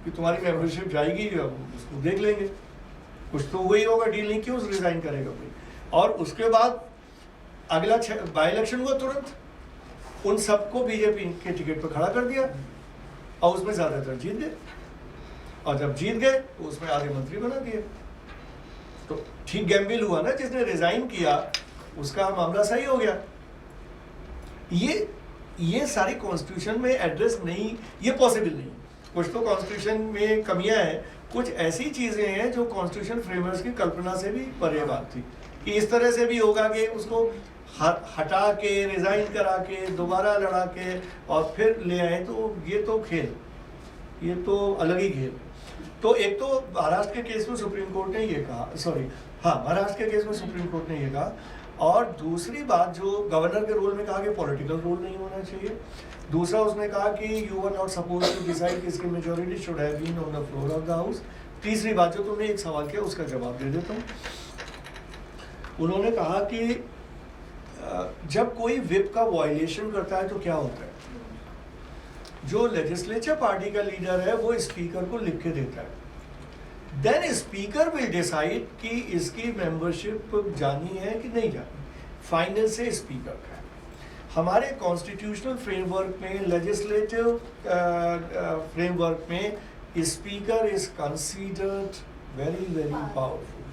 कि तुम्हारी मेंबरशिप जाएगी, उसको देख लेंगे, कुछ तो वही होगा डील, नहीं क्यों रिजाइन करेगा कोई। और उसके बाद अगला बाय इलेक्शन हुआ, तुरंत उन सबको बीजेपी के टिकट पर खड़ा कर दिया और उसमें ज्यादातर जीत गए, और जब जीत गए तो उसमें आधे मंत्री बना दिए। तो ठीक गैम्बिल हुआ ना, जिसने रिजाइन किया उसका मामला सही हो गया। ये सारी कॉन्स्टिट्यूशन में एड्रेस नहीं, ये पॉसिबल नहीं। कुछ तो कॉन्स्टिट्यूशन में कमियां हैं, कुछ ऐसी चीजें हैं जो कॉन्स्टिट्यूशन फ्रेमर्स की कल्पना से भी परे बात थी कि इस तरह से भी होगा कि उसको हटा के, रिजाइन करा के, दोबारा लड़ा के और फिर ले आए, तो ये तो खेल, ये तो अलग ही खेल। तो एक तो महाराष्ट्र के केस में सुप्रीम कोर्ट ने ये कहा, महाराष्ट्र के केस में सुप्रीम कोर्ट ने ये कहा, और दूसरी बात जो गवर्नर के रोल में कहा कि पॉलिटिकल रोल नहीं होना चाहिए। दूसरा उसने कहा कि you are not suppose to decide किसकी majority should have been on the floor of the house. तीसरी बात जो तुमने एक सवाल किया उसका जवाब दे देता हूँ। उन्होंने कहा कि जब कोई व्हिप का वायलेशन करता है तो क्या होता है, जो लेजिस्लेचर पार्टी का लीडर है वो स्पीकर को लिख के देता है, देन स्पीकर विल डिसाइड कि इसकी मेंबरशिप जानी है कि नहीं जानी, फाइनल से स्पीकर का है। हमारे कॉन्स्टिट्यूशनल फ्रेमवर्क में, लेजिस्लेटिव फ्रेमवर्क में speaker is considered very very powerful.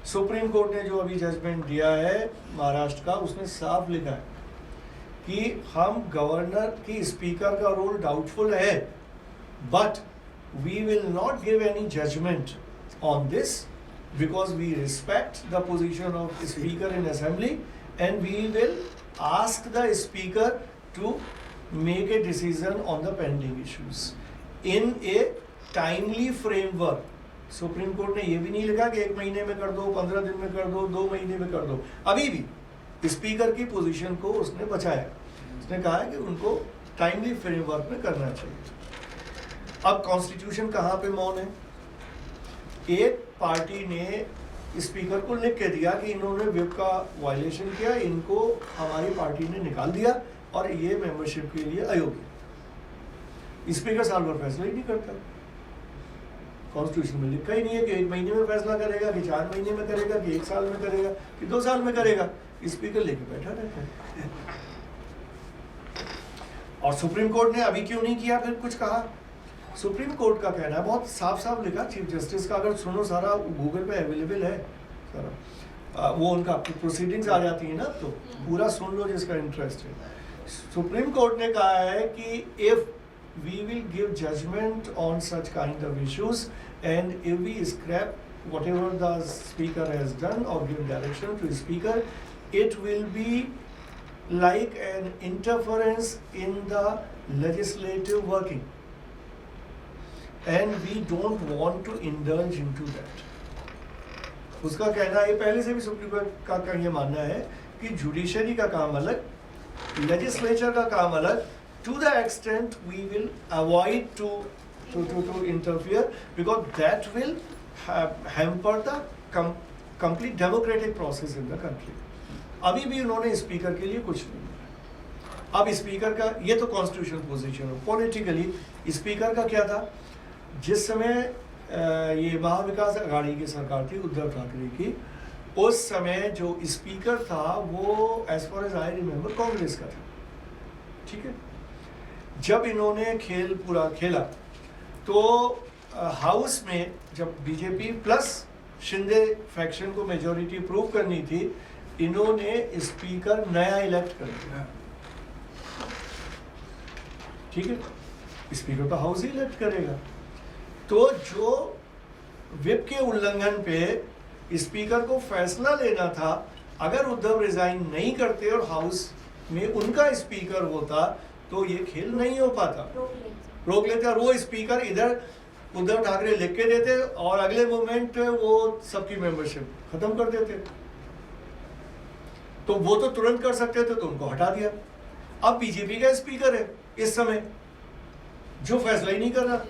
Supreme court ने जो अभी जजमेंट दिया है महाराष्ट्र का, उसने साफ लिखा है कि हम गवर्नर की स्पीकर का रोल डाउटफुल है, but we will not give any judgement on this because we respect the position of speaker in assembly and we will ask the speaker to make a decision on the pending issues in a timely framework. Supreme court ने ये भी नहीं लिखा कि 1 महीने में कर दो, 15 दिन में कर दो, 2 महीने में कर दो। अभी भी स्पीकर की पोजीशन को उसने बचाया। उसने कहा है कि उनको टाइमली फ्रेमवर्क में करना चाहिए। अब कॉन्स्टिट्यूशन कहाँ पे मौन है? एक पार्टी ने स्पीकर को लिख के दिया कि इन्होंने व्हिप का वायलेशन किया, इनको हमारी पार्टी ने निकाल दिया और ये मेंबरशिप के लिए अयोग्य। स्पीकर साल भर फैसला ही नहीं करता। कॉन्स्टिट्यूशन में लिखा ही नहीं है कि 1 महीने में फैसला करेगा, कि 4 महीने में करेगा, कि 1 साल में करेगा, कि 2 साल में करेगा। स्पीकर लेके बैठा रहता है। और सुप्रीम कोर्ट ने अभी क्यों नहीं किया, फिर कुछ कहा? सुप्रीम कोर्ट का कहना है, बहुत साफ साफ लिखा चीफ जस्टिस का, अगर सुनो सारा गूगल पे अवेलेबल है सारा, वो उनका प्रोसीडिंग्स आ जाती है ना, तो पूरा सुन लो जिसका इंटरेस्ट है। सुप्रीम कोर्ट ने कहा है कि if we will give judgment on such kind of issues, and if we scrap whatever the speaker has done or give direction to speaker, it will be like an interference in the legislative working, and we don't want to indulge into that. उसका कहना है, पहले से भी supreme court का ये मानना है कि जुडिशरी का काम अलग, लेजिस्लेचर का काम अलग। To the extent we will avoid to interfere, because that will hamper the complete democratic process in the country. अभी भी उन्होंने स्पीकर के लिए कुछ नहीं किया। अब स्पीकर का ये तो कॉन्स्टिट्यूशनल पोजीशन है। पॉलिटिकली स्पीकर का क्या था? जिस समय ये महाविकास अघाड़ी की सरकार थी उद्धव ठाकरे की, उस समय जो स्पीकर था वो as far as I remember Congress का था। ठीक है, जब इन्होंने खेल पूरा खेला तो हाउस में जब बीजेपी प्लस शिंदे फैक्शन को मेजॉरिटी प्रूव करनी थी, इन्होंने स्पीकर नया इलेक्ट कर दिया। ठीक है, स्पीकर तो हाउस ही इलेक्ट करेगा। तो जो व्हिप के उल्लंघन पे स्पीकर को फैसला लेना था, अगर उद्धव रिजाइन नहीं करते और हाउस में उनका स्पीकर होता तो ये खेल नहीं हो पाता, रोक लेते। और वो स्पीकर इधर उद्धव ठाकरे लिख के देते और अगले मोमेंट वो सबकी मेंबरशिप खत्म कर देते। तो वो तो तुरंत कर सकते थे, तो उनको हटा दिया। अब बीजेपी का स्पीकर है इस समय जो फैसला ही नहीं कर रहा,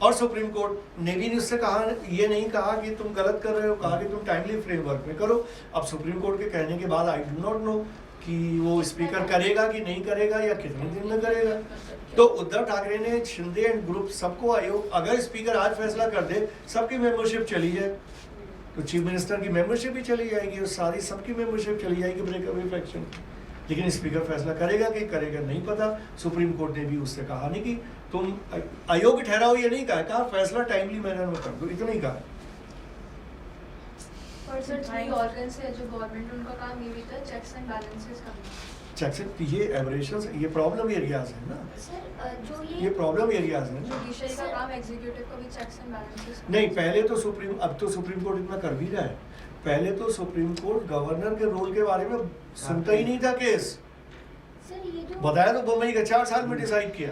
और सुप्रीम कोर्ट ने भी उससे कहा, ये नहीं कहा कि तुम गलत कर रहे हो, कहा कि तुम टाइमली फ्रेमवर्क में करो। अब सुप्रीम कोर्ट के कहने के बाद आई डू नॉट नो कि वो स्पीकर करेगा कि नहीं करेगा या कितने दिन में करेगा। तो उद्धव ठाकरे ने शिंदे एंड ग्रुप सबको आयोग, अगर स्पीकर आज फैसला कर दे सबकी मेंबरशिप चली जाए तो चीफ मिनिस्टर की मेंबरशिप भी चली जाएगी और सारी सबकी मेंबरशिप चली जाएगी ब्रेकअवे फैक्शन। लेकिन स्पीकर फैसला करेगा कि करेगा नहीं पता। सुप्रीम कोर्ट ने भी उससे कहा नहीं कि तुम अयोग्य ठहराओ, ये नहीं कहा फैसला टाइमली मैनर में कर दो, इतना ही कहा। पर सर 3 ऑर्गन्स है जो गवर्नमेंट, उनका काम ये भी था चेक्स एंड बैलेंसेस करना। चेक्स, ये एबरेशंस, ये प्रॉब्लम एरियाज है ना सर जो ये प्रॉब्लम एरियाज है ना। जुडिशरी का काम एग्जीक्यूटिव का भी चेक्स एंड बैलेंसेस। नहीं, पहले तो सुप्रीम, अब तो सुप्रीम कोर्ट इतना कर भी रहा है। पहले तो सुप्रीम कोर्ट गवर्नर के रोल के बारे में सुनता ही नहीं था केस। सर ये जो बताया तो बम्बई का 4 साल में डिसाइड किया।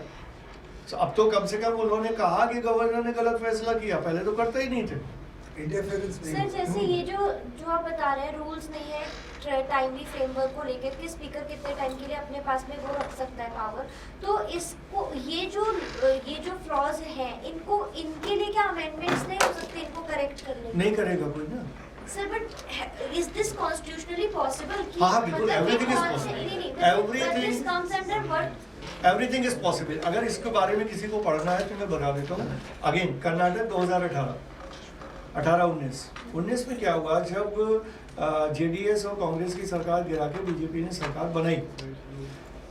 तो अब तो कम से कम उन्होंने कहा कि गवर्नर ने गलत फैसला किया, पहले तो करते ही नहीं थे। इंटरफेरेंस सर जैसे ये जो आप बता रहे हैं रूल्स नहीं है टाइमली फ्रेमवर्क को लेकर कि स्पीकर कितने टाइम के लिए अपने पास में वो रख सकता है पावर, तो इसको ये जो फ्लॉज हैं इनको, इनके लिए क्या अमेंडमेंट्स नहीं हो सकते इनको करेक्ट करने के? नहीं करेगा कोई ना sir, but is this constitutionally possible कि हाँ, बिल्कुल, everything is possible. Everything- this comes under what? Everything is possible. अगर इसके बारे में किसी को पढ़ना है तो मैं बता देता हूँ। अगेन कर्नाटक 2018-19 में क्या हुआ, जब जेडीएस और कांग्रेस की सरकार गिरा के बीजेपी ने सरकार बनाई,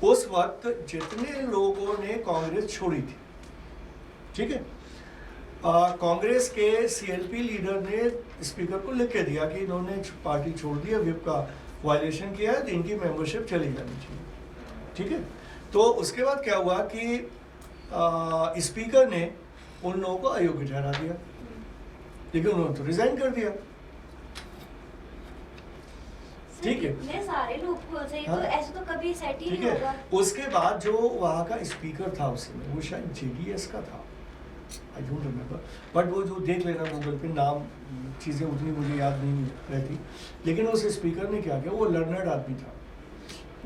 उस वक्त जितने लोगों ने कांग्रेस छोड़ी थी, ठीक है, कांग्रेस के सीएलपी लीडर ने स्पीकर को लिख के दिया कि इन्होंने पार्टी छोड़ दी है, व्हिप का वायलेशन किया है, तो इनकी मेंबरशिप चली जानी चाहिए। ठीक है, तो उसके बाद क्या हुआ कि स्पीकर ने उन लोगों को अयोग्य ठहरा दिया, लेकिन उन्होंने तो रिजाइन कर दिया। ठीक है, इतने सारे लूपहोल्स हैं, हाँ? तो ऐसे तो कभी सेट ही ठीक नहीं है, होगा। उसके बाद जो वहाँ का स्पीकर था उस समय, वो शायद जेडीएस का था, आई डोंट रिमेम्बर, बट वो जो देख लेना गूगल पे, नाम चीज़ें उतनी मुझे याद नहीं रहती। लेकिन उस स्पीकर ने क्या किया, वो लर्नर्ड आदमी था,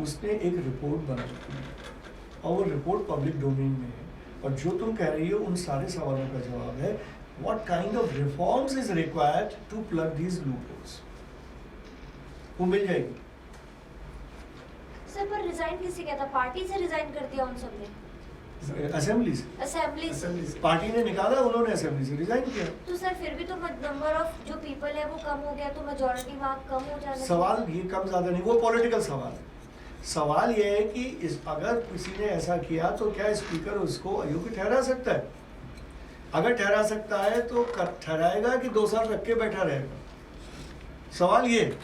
उसने एक रिपोर्ट बनाई थी और वो रिपोर्ट पब्लिक डोमेन में है, और जो तुम कह रही हो उन सारे सवालों का जवाब है what kind of reforms is required to plug these loopholes, वो मिल जाएगी। सर पर रिजाइन किसी किया था? पार्टी से रिजाइन कर दिया उन सबने? असेंबली से, असेंबली से? पार्टी ने निकाला, उन्होंने असेंबली से रिजाइन किया। तो सर फिर भी तो नंबर ऑफ जो पीपल है वो कम हो गया, तो मेजॉरिटी वहाँ कम हो जाना। सवाल ये कम ज्यादा नहीं, वो पॉलिटिकल सवाल है। सवाल ये है कि अगर किसी ने ऐसा किया तो क्या स्पीकर उसको अयोग्य ठहरा सकता है? अगर ठहरा सकता है तो ठहराएगा कि 2 साल रख के बैठा रहेगा? सवाल ये,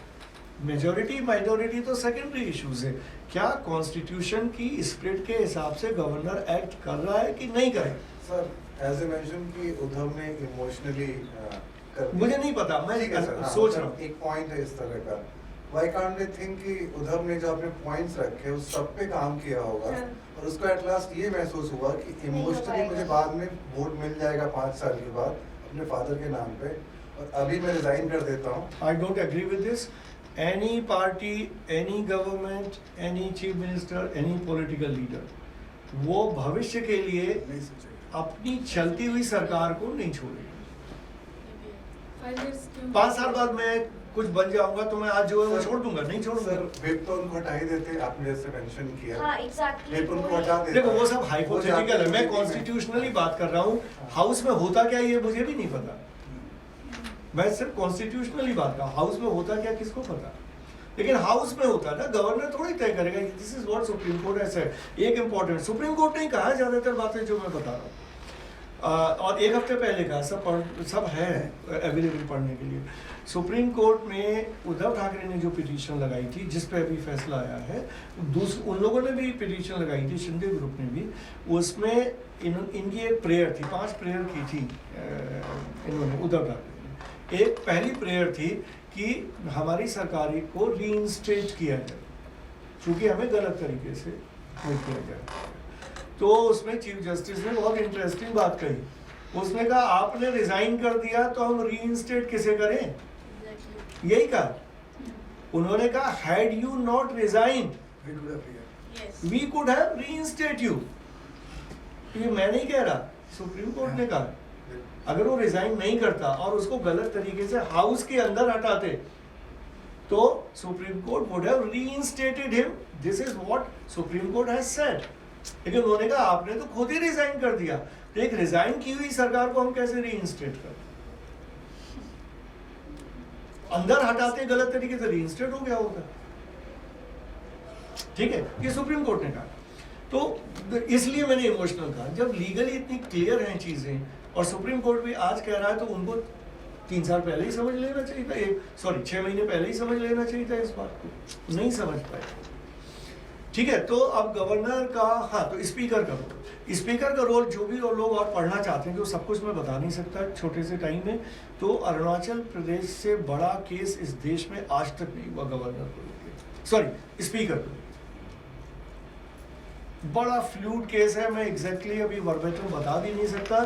मेजॉरिटी माइनॉरिटी तो सेकेंडरी इश्यूज है। क्या कॉन्स्टिट्यूशन की स्पिरिट के हिसाब से गवर्नर एक्ट कर रहा है कि नहीं करे? सर एज ए मेंशन कि उद्धव ने इमोशनली मुझे नहीं पता, मैं सोच रहा हूँ। एक पॉइंट है इस तरह का, व्हाई कांट दे थिंक कि उद्धव ने जो अपने पॉइंट्स रखे उस सब पे काम किया होगा और उसको एट लास्ट ये महसूस हुआ कि इमोशनली मुझे बाद में वोट मिल जाएगा 5 साल के बाद अपने फादर के नाम पे, और अभी मैं रिजाइन कर देता हूँ। I don't agree with this. Any party, any government, any chief minister, any political leader, वो भविष्य के लिए नहीं सोचेगा। अपनी चलती हुई सरकार को नहीं छोड़ेगा। 5 years क्यों? 5 साल बाद मैं कुछ बन जाऊंगा तो मैं आज जो है वो छोड़ दूंगा, नहीं छोड़ूंगा। सर विप तो उनको हटा ही देते, आपने जैसे मेंशन किया। हाँ एग्जैक्टली। विप उनको हटा देते। देखो वो सब हाइपोथेटिकल है, मैं कॉन्स्टिट्यूशनली बात कर रहा हूँ। हाउस में होता क्या ये मुझे भी नहीं पता, मैं सिर्फ कॉन्स्टिट्यूशनली बात कर, हाउस में होता क्या किसको पता। लेकिन हाउस में होता ना, गवर्नर थोड़ी तय करेगा this is what supreme Court has said. एक इंपॉर्टेंट, सुप्रीम कोर्ट ने कहा ज्यादातर बातें जो मैं बता रहा हूँ, और 1 हफ्ते पहले का सब है अवेलेबल पढ़ने के लिए। सुप्रीम कोर्ट में उद्धव ठाकरे ने जो पिटीशन लगाई थी, जिस पे अभी फैसला आया है, उन लोगों ने भी पिटीशन लगाई थी, शिंदे ग्रुप ने भी। उसमें इनकी एक प्रेयर थी, 5 प्रेयर की थी इन्होंने, उद्धव ठाकरे ने। एक पहली प्रेयर थी कि हमारी सरकारी को रीइंस्टेट किया जाए, क्योंकि हमें गलत तरीके से नहीं किया जाए। तो उसमें चीफ जस्टिस ने बहुत इंटरेस्टिंग बात कही। उसने कहा आपने रिजाइन कर दिया तो हम रीइंस्टेट किसे करें, यही कहा उन्होंने। कहा had you not resign we could have reinstate you. ये मैं नहीं कह रहा, सुप्रीम कोर्ट ने कहा। अगर वो रिजाइन नहीं करता और उसको गलत तरीके से हाउस के अंदर हटाते तो supreme court would have reinstated him. This is what supreme Court has said. लेकिन उन्होंने कहा आपने तो खुद ही रिजाइन कर दिया, तो एक रिजाइन की हुई सरकार को हम कैसे रीइंस्टेट करें? अंदर हटाते गलत तरीके से, रीइंस्टेट हो गया होगा। ठीक है, ये सुप्रीम कोर्ट ने कहा। तो इसलिए मैंने इमोशनल कहा, जब लीगली इतनी क्लियर हैं चीजें और सुप्रीम कोर्ट भी आज कह रहा है तो उनको 3 साल पहले ही समझ लेना चाहिए था, 6 महीने पहले ही समझ लेना चाहिए था। इस बात को नहीं समझ पाए। ठीक है, तो अब गवर्नर का, हाँ तो स्पीकर का रोल, स्पीकर का रोल जो भी और लोग और पढ़ना चाहते हैं, जो सब कुछ मैं बता नहीं सकता छोटे से टाइम में। तो अरुणाचल प्रदेश से बड़ा केस इस देश में आज तक नहीं हुआ गवर्नर को लेकर, सॉरी स्पीकर को। बड़ा फ्लूइड केस है, मैं एग्जैक्टली अभी वर्बेटम बता भी नहीं सकता।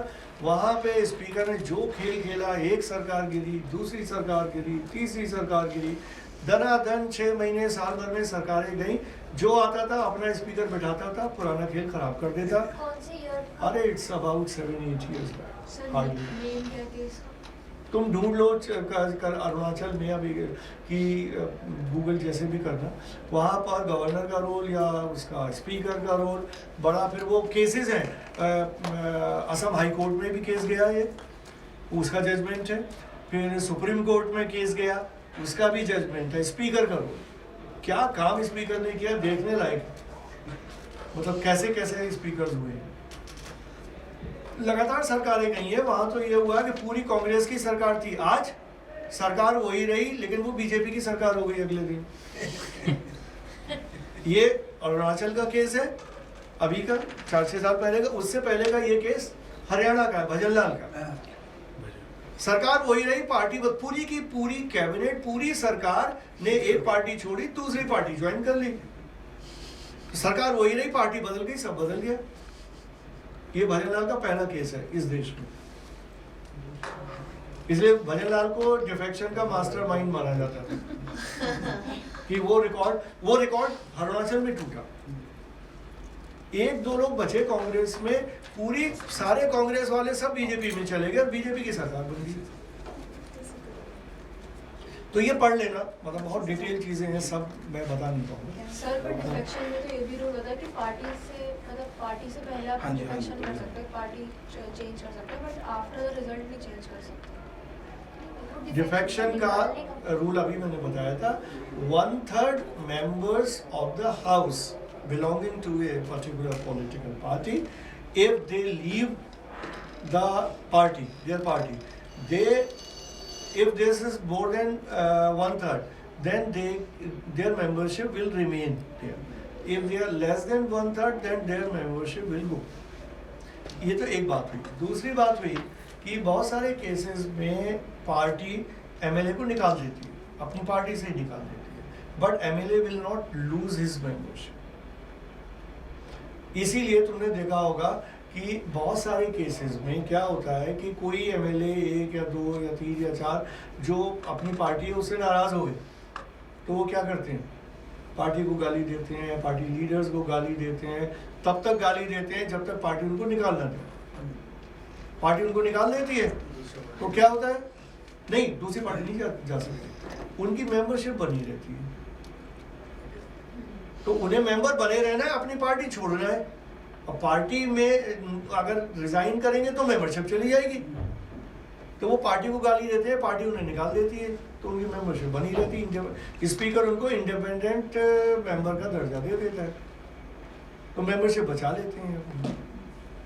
वहां पे स्पीकर ने जो खेल खेला, एक सरकार गिरी, दूसरी सरकार गिरी, तीसरी सरकार गिरी, दनादन 6 महीने साल भर में सरकारें गई। जो आता था अपना स्पीकर बैठाता था, पुराना खेल खराब कर देता। कौन से ईयर? अरे it's about 7-8 years sir back. Name क्या केस? तुम ढूंढ लो कर अरुणाचल में अभी कि गूगल जैसे भी करना, वहाँ पर गवर्नर का रोल या उसका स्पीकर का रोल बड़ा। फिर वो केसेस हैं, असम हाई कोर्ट में भी केस गया है, उसका जजमेंट है। फिर सुप्रीम कोर्ट में केस गया, उसका भी जजमेंट है। स्पीकर का रोल, क्या काम स्पीकर ने किया देखने लायक, मतलब कैसे कैसे स्पीकर हुए हैं। लगातार सरकारें गई है, वहां तो ये हुआ कि पूरी कांग्रेस की सरकार थी, आज सरकार वही रही, लेकिन वो बीजेपी की सरकार हो गई अगले दिन। ये अरुणाचल का केस है अभी का, 4-6 साल पहले का। उससे पहले का ये केस हरियाणा का है, भजनलाल का। सरकार वही रही, पार्टी पूरी की पूरी कैबिनेट, पूरी सरकार ने एक पार्टी छोड़ी, दूसरी पार्टी ज्वाइन कर ली। सरकार वही रही, पार्टी बदल गई, सब बदल गया। ये भजनलाल का पहला केस है इस देश में, इसलिए भजनलाल को डिफेक्शन का मास्टरमाइंड माना जाता था कि वो रिकॉर्ड अरुणाचल में टूटा। एक दो लोग बचे कांग्रेस में, पूरी सारे कांग्रेस वाले सब बीजेपी में चले गए, बीजेपी की सरकार बन गई। तो ये पढ़ लेना, मतलब बहुत डिटेल चीजें हैं, सब मैं बता नहीं पाऊंगा। सर पर डिफेक्शन में तो ये भी रूल होता है कि पार्टी से मतलब पार्टी से पहले आप हाँ जी, हाँ जी। डिफेक्शन कर सकते हैं, पार्टी चेंज कर सकते हैं, बट आफ्टर द रिजल्ट नहीं चेंज कर सकते। डिफेक्शन का रूल अभी मैंने बताया था, 1/3 members of the house belonging to a particular political party, if they leave the party, their party, if this is more than 1/3, then their membership will remain there. If they are less than 1/3, then their membership will go. ये तो एक बात हुई। दूसरी बात हुई कि बहुत सारे केसेस में पार्टी एमएलए को निकाल देती है, अपनी पार्टी से ही निकाल देती है, but MLA will not lose his membership. इसीलिए तुमने देखा होगा कि बहुत सारे केसेस में क्या होता है कि कोई एमएलए 1 या 2 या 3 या 4 जो अपनी पार्टी है उससे नाराज हो गए, तो वो क्या करते हैं, पार्टी को गाली देते हैं, पार्टी लीडर्स को गाली देते हैं, तब तक गाली देते हैं जब तक पार्टी उनको निकाल ना दे। पार्टी उनको निकाल देती है तो क्या होता है, नहीं दूसरी पार्टी नहीं जा सकती, उनकी मेंबरशिप बनी रहती है। तो उन्हें मेंबर बने रहना है, अपनी पार्टी छोड़ना है, और पार्टी में अगर रिजाइन करेंगे तो मेंबरशिप चली जाएगी। तो वो पार्टी को गाली देते हैं, पार्टी उन्हें निकाल देती है, तो उनकी मेंबरशिप बनी रहती है। स्पीकर उनको इंडिपेंडेंट मेंबर का दर्जा दे देता है, तो मेंबरशिप बचा लेते हैं।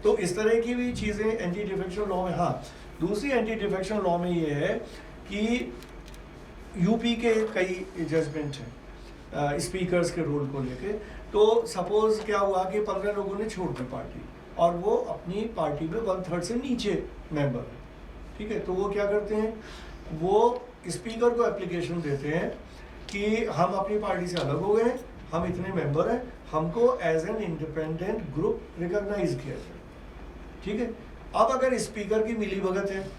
तो इस तरह की भी चीज़ें एंटी डिफेक्शन लॉ में। हाँ, दूसरी एंटी डिफेक्शन लॉ में ये है कि यूपी के कई जजमेंट हैं स्पीकर्स के रोल को लेके। तो सपोज क्या हुआ कि 15 लोगों ने छोड़ दी पार्टी और वो अपनी पार्टी में 1/3 से नीचे मेंबर है, ठीक है, तो वो क्या करते हैं, वो स्पीकर को एप्लीकेशन देते हैं कि हम अपनी पार्टी से अलग हो गए हैं, हम इतने मेंबर हैं, हमको as an independent group recognise किया जाए, ठीक है। अब अगर स्पीकर की मिलीभगत है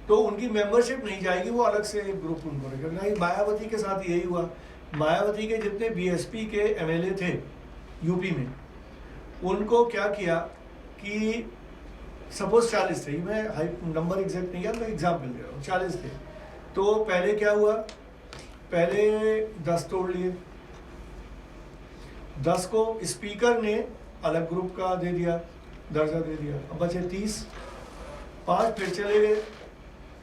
तो उनकी मेंबरशिप नहीं जाएगी, वो अलग से एक ग्रुप उनको रिकॉग्नाइज। मायावती के साथ यही हुआ, मायावती के जितने बीएसपी के एमएलए थे यूपी में, उनको क्या किया कि सपोज 40 थे, मैं नंबर एग्जैक्ट नहीं याद, मैं एग्जाम्पल दे रहा हूँ, 40 थे। तो पहले क्या हुआ, पहले 10 तोड़ लिए, 10 को स्पीकर ने अलग ग्रुप का दे दिया, दर्जा दे दिया, अब बचे 30, 5 फिर चले गए,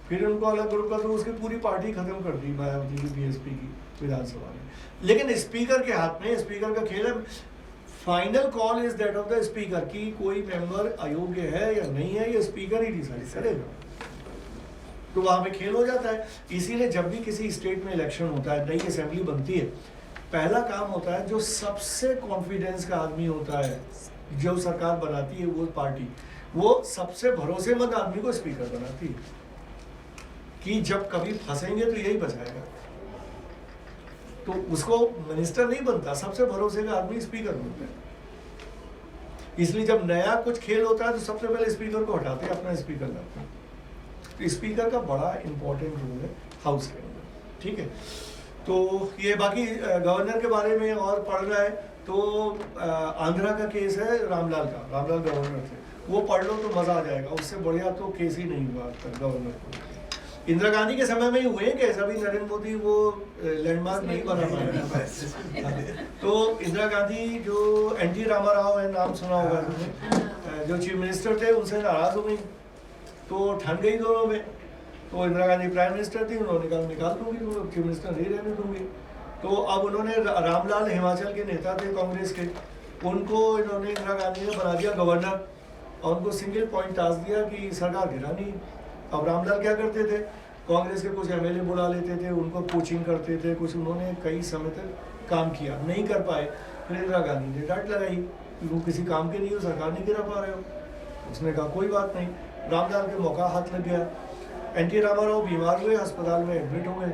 फिर उनको अलग ग्रुप का, तो उसकी पूरी पार्टी खत्म कर दी मायावती की बीएसपी की विधानसभा में। लेकिन स्पीकर के हाथ में, स्पीकर का खेल है, final call is that of the speaker कि कोई मेंबर अयोग्य है या नहीं है, ये स्पीकर ही डिसाइड करेगा। तो वहां पे खेल हो जाता है। इसीलिए जब भी किसी स्टेट में इलेक्शन होता है, नई असेंबली बनती है, पहला काम होता है जो सबसे कॉन्फिडेंस का आदमी होता है, जो सरकार बनाती है वो पार्टी, वो सबसे भरोसेमंद आदमी को स्पीकर बनाती है कि जब कभी फंसेंगे तो यही बचाएगा। तो उसको मिनिस्टर नहीं बनता, सबसे भरोसे का आदमी स्पीकर बनता है। इसलिए जब नया कुछ खेल होता है तो सबसे पहले स्पीकर को हटाते हैं, अपना स्पीकर लाते हैं। तो स्पीकर का बड़ा इंपॉर्टेंट रोल है हाउस के अंदर, ठीक है। तो ये बाकी गवर्नर के बारे में और पढ़ना है तो आंध्रा का केस है रामलाल का, रामलाल गवर्नर थे, वो पढ़ लो तो मजा आ जाएगा। उससे बढ़िया तो केस ही नहीं हुआ गवर्नर को। इंदिरा गांधी के समय में ही हुए कि अभी नरेंद्र मोदी वो लैंडमार्क नहीं बना पाया। तो इंदिरा गांधी जो एनटी रामाराव है, नाम सुना होगा तुमने, जो चीफ मिनिस्टर थे, उनसे नाराज हो गई, तो ठन गई दोनों में। तो इंदिरा गांधी प्राइम मिनिस्टर थी, उन्होंने कहा निकाल दूंगी, तो चीफ मिनिस्टर नहीं रहने दूंगी। तो अब उन्होंने रामलाल हिमाचल के नेता थे कांग्रेस के, उनको इन्होंने इंदिरा गांधी ने बना दिया गवर्नर और उनको सिंगल पॉइंट टास्क दिया कि सरकार गिरा नहीं। अब रामलाल क्या करते थे, कांग्रेस के कुछ एमएलए बुला लेते थे, उनको कोचिंग करते थे, कुछ उन्होंने कई समय तक काम किया, नहीं कर पाए। फिर इंदिरा गांधी ने डांट लगाई कि वो किसी काम के नहीं हो, सरकार नहीं गिरा पा रहे हो। उसने कहा कोई बात नहीं, रामलाल के मौका हाथ लग गया। एनटी रामाराव बीमार हुए, अस्पताल में एडमिट हो गए।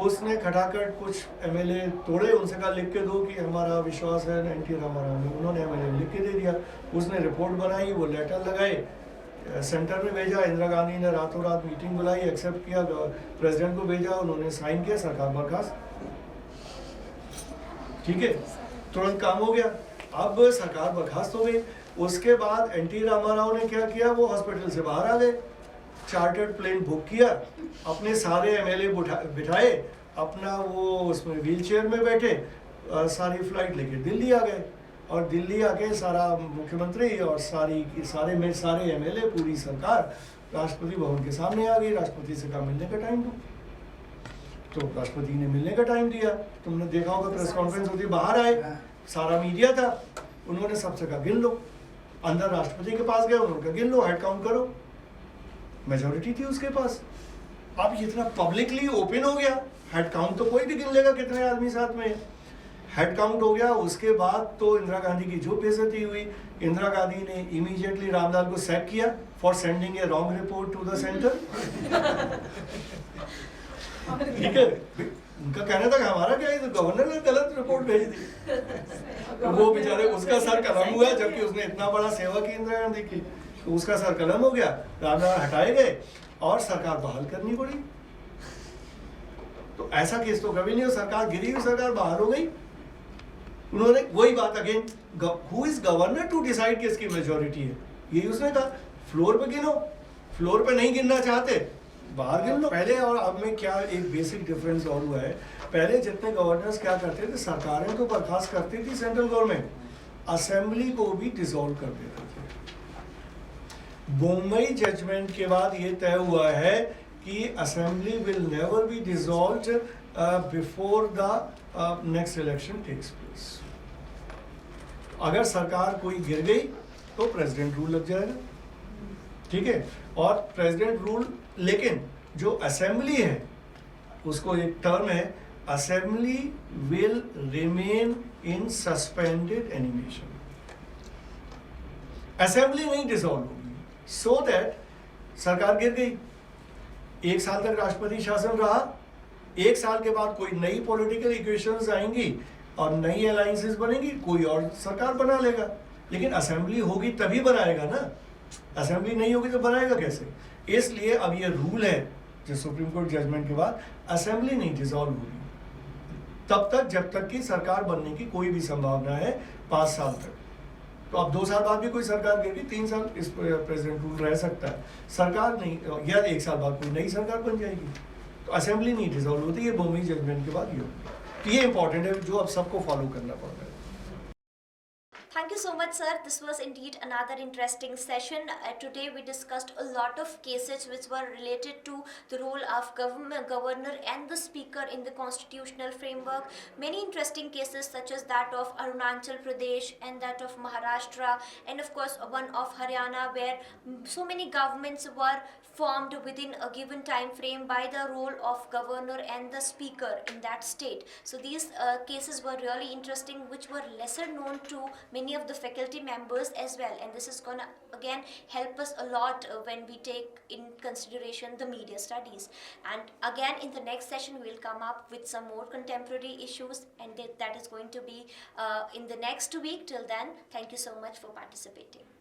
उसने खटाखट कुछ एमएलए तोड़े, उनसे कहा लिख के दो कि हमारा विश्वास है एनटी रामाराव में। उन्होंने एमएलए लिख के दे दिया, उसने रिपोर्ट बनाई, वो लेटर लगाए, सेंटर में भेजा। इंदिरा गांधी ने रातों रात मीटिंग बुलाई, एक्सेप्ट किया, प्रेसिडेंट को भेजा, उन्होंने साइन किया, सरकार बर्खास्त। ठीक है, तुरंत काम हो गया। अब सरकार बर्खास्त हो गई। उसके बाद एनटी रामाराव ने क्या किया, वो हॉस्पिटल से बाहर आ गए, चार्टर्ड प्लेन बुक किया, अपने सारे एमएलए बिठाए, अपना वो उसमें व्हील चेयर में बैठे, सारी फ्लाइट लेके दिल्ली आ गए। और दिल्ली आके सारा मुख्यमंत्री और सारे एमएलए, पूरी सरकार राष्ट्रपति भवन के सामने आ गई। राष्ट्रपति से कहा मिलने का टाइम दो, तो राष्ट्रपति ने मिलने का टाइम दिया। तुमने देखा होगा प्रेस कॉन्फ्रेंस होती, बाहर आए, सारा मीडिया था, उन्होंने सबसे कहा गिन लो। अंदर राष्ट्रपति के पास गए, उन्होंने कहा गिन लो, हेड काउंट करो। मेजोरिटी थी उसके पास। अब इतना पब्लिकली ओपन हो गया, हेड काउंट तो कोई भी गिन लेगा कितने आदमी साथ में। हेड काउंट हो गया। उसके बाद तो इंदिरा गांधी की जो बेइज्जती हुई, इंदिरा गांधी ने इमीडिएटली रामलाल को सैक किया for sending a wrong report to the centre. ठीक है, उनका कहना था कि हमारा क्या है, तो गवर्नर ने गलत रिपोर्ट भेज दी। वो बेचारे, उसका सर कलम हुआ, जबकि उसने इतना बड़ा सेवा की इंदिरा गांधी की, तो उसका सर कलम हो गया, रामलाल हटाए गए और सरकार बहाल करनी पड़ी। तो ऐसा केस तो कभी नहीं हो, सरकार गिरी हुई सरकार बहाल हो गई। उन्होंने वही बात again, who is governor to decide किसकी मेजोरिटी है, यही उसने कहा। फ्लोर पे गिनो, फ्लोर पे नहीं गिनना चाहते बाहर गिन लो। पहले और अब में क्या एक बेसिक डिफरेंस और हुआ है, पहले जितने गवर्नर्स क्या करते थे, सरकारें तो बर्खास्त करती थी सेंट्रल गवर्नमेंट, असेंबली को भी डिसॉल्व कर देते थे। बम्बई जजमेंट के बाद ये तय हुआ है कि assembly will never be dissolved before the next election takes place. अगर सरकार कोई गिर गई तो प्रेसिडेंट रूल लग जाएगा, ठीक है। और प्रेसिडेंट रूल, लेकिन जो असेंबली है उसको एक टर्म है, assembly will remain in suspended animation. Assembly नहीं डिसॉल्व होगी, सो दैट सरकार गिर गई, 1 साल तक राष्ट्रपति शासन रहा, 1 साल के बाद कोई नई पॉलिटिकल इक्वेशंस आएंगी और नई अलायंसेस बनेंगी, कोई और सरकार बना लेगा। लेकिन असेंबली होगी तभी बनाएगा ना, असेंबली नहीं होगी तो बनाएगा कैसे। इसलिए अब ये रूल है जो सुप्रीम कोर्ट जजमेंट के बाद, असेंबली नहीं डिसॉल्व होगी तब तक जब तक कि सरकार बनने की कोई भी संभावना है 5 साल तक। तो अब 2 साल बाद भी कोई सरकार गिर गई, 3 साल इस प्रेसिडेंट रूल रह सकता है, सरकार नहीं, या 1 साल बाद कोई नई सरकार बन जाएगी। तो असेंबली नहीं डिसॉल्व होती, ये बम्बई जजमेंट के बाद ये होगी। तो ये इंपॉर्टेंट है जो अब सबको फॉलो करना पड़ रहा है। Thank you so much, sir. This was indeed another interesting session. Today we discussed a lot of cases which were related to the role of governor and the speaker in the constitutional framework. Many interesting cases such as that of Arunachal Pradesh and that of Maharashtra, and of course one of Haryana, where so many governments were formed within a given time frame by the role of governor and the speaker in that state. So these cases were really interesting, which were lesser known to many of the faculty members as well, and this is gonna again help us a lot when we take in consideration the media studies. And again in the next session we will come up with some more contemporary issues, and that is going to be in the next week. Till then, thank you so much for participating.